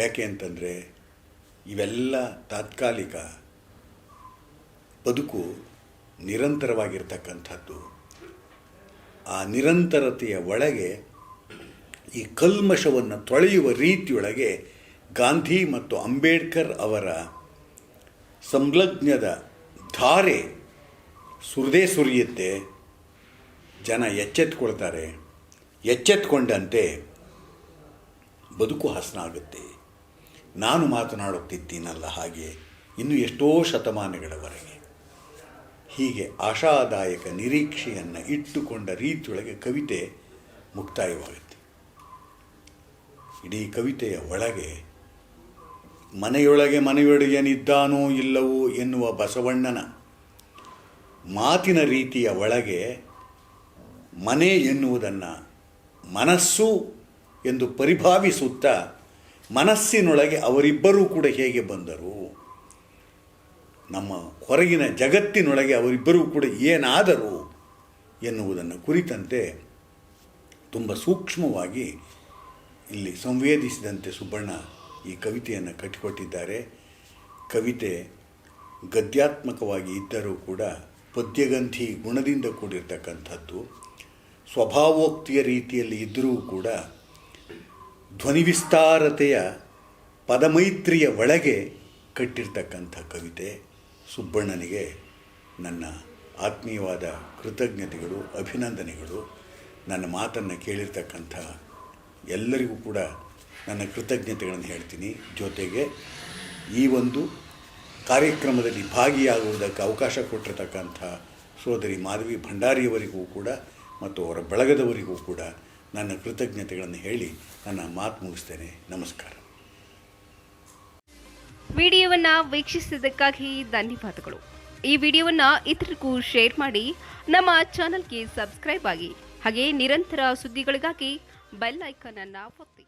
ಯಾಕೆ ಅಂತಂದರೆ ಇವೆಲ್ಲ ತಾತ್ಕಾಲಿಕ, ಬದುಕು ನಿರಂತರವಾಗಿರ್ತಕ್ಕಂಥದ್ದು. ಆ ನಿರಂತರತೆಯ ಒಳಗೆ ಈ ಕಲ್ಮಶವನ್ನು ತೊಳೆಯುವ ರೀತಿಯೊಳಗೆ ಗಾಂಧಿ ಮತ್ತು ಅಂಬೇಡ್ಕರ್ ಅವರ ಸಂಲಗ್ನದ ಧಾರೆ ಸುರಿದೇ ಸುರಿಯುತ್ತೆ. ಜನ ಎಚ್ಚೆತ್ಕೊಳ್ತಾರೆ. ಎಚ್ಚೆತ್ಕೊಂಡಂತೆ ಬದುಕು ಹಸನಾಗುತ್ತೆ. ನಾನು ಮಾತನಾಡುತ್ತಿದ್ದೀನಲ್ಲ ಹಾಗೆ ಇನ್ನು ಎಷ್ಟೋ ಶತಮಾನಗಳವರೆಗೆ. ಹೀಗೆ ಆಶಾದಾಯಕ ನಿರೀಕ್ಷೆಯನ್ನು ಇಟ್ಟುಕೊಂಡ ರೀತಿಯೊಳಗೆ ಕವಿತೆ ಮುಕ್ತಾಯವಾಗುತ್ತೆ. ಇಡೀ ಕವಿತೆಯ ಒಳಗೆ ಮನೆಯೊಳಗೆ ಮನೆಯೊಡೆಯನಿದ್ದಾನೋ ಇಲ್ಲವೋ ಎನ್ನುವ ಬಸವಣ್ಣನ ಮಾತಿನ ರೀತಿಯ ಒಳಗೆ ಮನೆ ಎನ್ನುವುದನ್ನು ಮನಸ್ಸು ಎಂದು ಪರಿಭಾವಿಸುತ್ತಾ ಮನಸ್ಸಿನೊಳಗೆ ಅವರಿಬ್ಬರೂ ಕೂಡ ಹೇಗೆ ಬಂದರು, ನಮ್ಮ ಹೊರಗಿನ ಜಗತ್ತಿನೊಳಗೆ ಅವರಿಬ್ಬರೂ ಕೂಡ ಏನಾದರು ಎನ್ನುವುದನ್ನು ಕುರಿತಂತೆ ತುಂಬ ಸೂಕ್ಷ್ಮವಾಗಿ ಇಲ್ಲಿ ಸಂವೇದಿಸಿದಂತೆ ಸುಬ್ಬಣ್ಣ ಈ ಕವಿತೆಯನ್ನು ಕಟ್ಟಿಕೊಟ್ಟಿದ್ದಾರೆ. ಕವಿತೆ ಗದ್ಯಾತ್ಮಕವಾಗಿ ಇದ್ದರೂ ಕೂಡ ಪದ್ಯಗಂಧಿ ಗುಣದಿಂದ ಕೂಡಿರ್ತಕ್ಕಂಥದ್ದು. ಸ್ವಭಾವೋಕ್ತಿಯ ರೀತಿಯಲ್ಲಿ ಇದ್ದರೂ ಕೂಡ ಧ್ವನಿವಿಸ್ತಾರತೆಯ ಪದಮೈತ್ರಿಯ ಒಳಗೆ ಕಟ್ಟಿರ್ತಕ್ಕಂಥ ಕವಿತೆ. ಸುಬ್ಬಣ್ಣನಿಗೆ ನನ್ನ ಆತ್ಮೀಯವಾದ ಕೃತಜ್ಞತೆಗಳು, ಅಭಿನಂದನೆಗಳು. ನನ್ನ ಮಾತನ್ನು ಕೇಳಿರ್ತಕ್ಕಂಥ ಎಲ್ಲರಿಗೂ ಕೂಡ ನನ್ನ ಕೃತಜ್ಞತೆಗಳನ್ನು ಹೇಳ್ತೀನಿ. ಜೊತೆಗೆ ಈ ಒಂದು ಕಾರ್ಯಕ್ರಮದಲ್ಲಿ ಭಾಗಿಯಾಗುವುದಕ್ಕೆ ಅವಕಾಶ ಕೊಟ್ಟಿರ್ತಕ್ಕಂಥ ಸೋದರಿ ಮಾಧವಿ ಭಂಡಾರಿಯವರಿಗೂ ಕೂಡ ಮತ್ತು ಅವರ ಬಳಗದವರಿಗೂ ಕೂಡ ನನ್ನ ಕೃತಜ್ಞತೆಗಳನ್ನು ಹೇಳಿ ನನ್ನ ಮಾತು ಮುಗಿಸ್ತೇನೆ. ನಮಸ್ಕಾರ. ವಿಡಿಯೋವನ್ನು ವೀಕ್ಷಿಸಿದ್ದಕ್ಕಾಗಿ ಧನ್ಯವಾದಗಳು. ಈ ವಿಡಿಯೋವನ್ನು ಇತರರಿಗೂ ಶೇರ್ ಮಾಡಿ ನಮ್ಮ ಚಾನಲ್ಗೆ ಸಬ್ಸ್ಕ್ರೈಬ್ ಆಗಿ. ಹಾಗೆ ನಿರಂತರ ಸುದ್ದಿಗಳಿಗಾಗಿ ಬೆಲ್ ಐಕಾನ್ ಅನ್ನು ಒತ್ತಿ.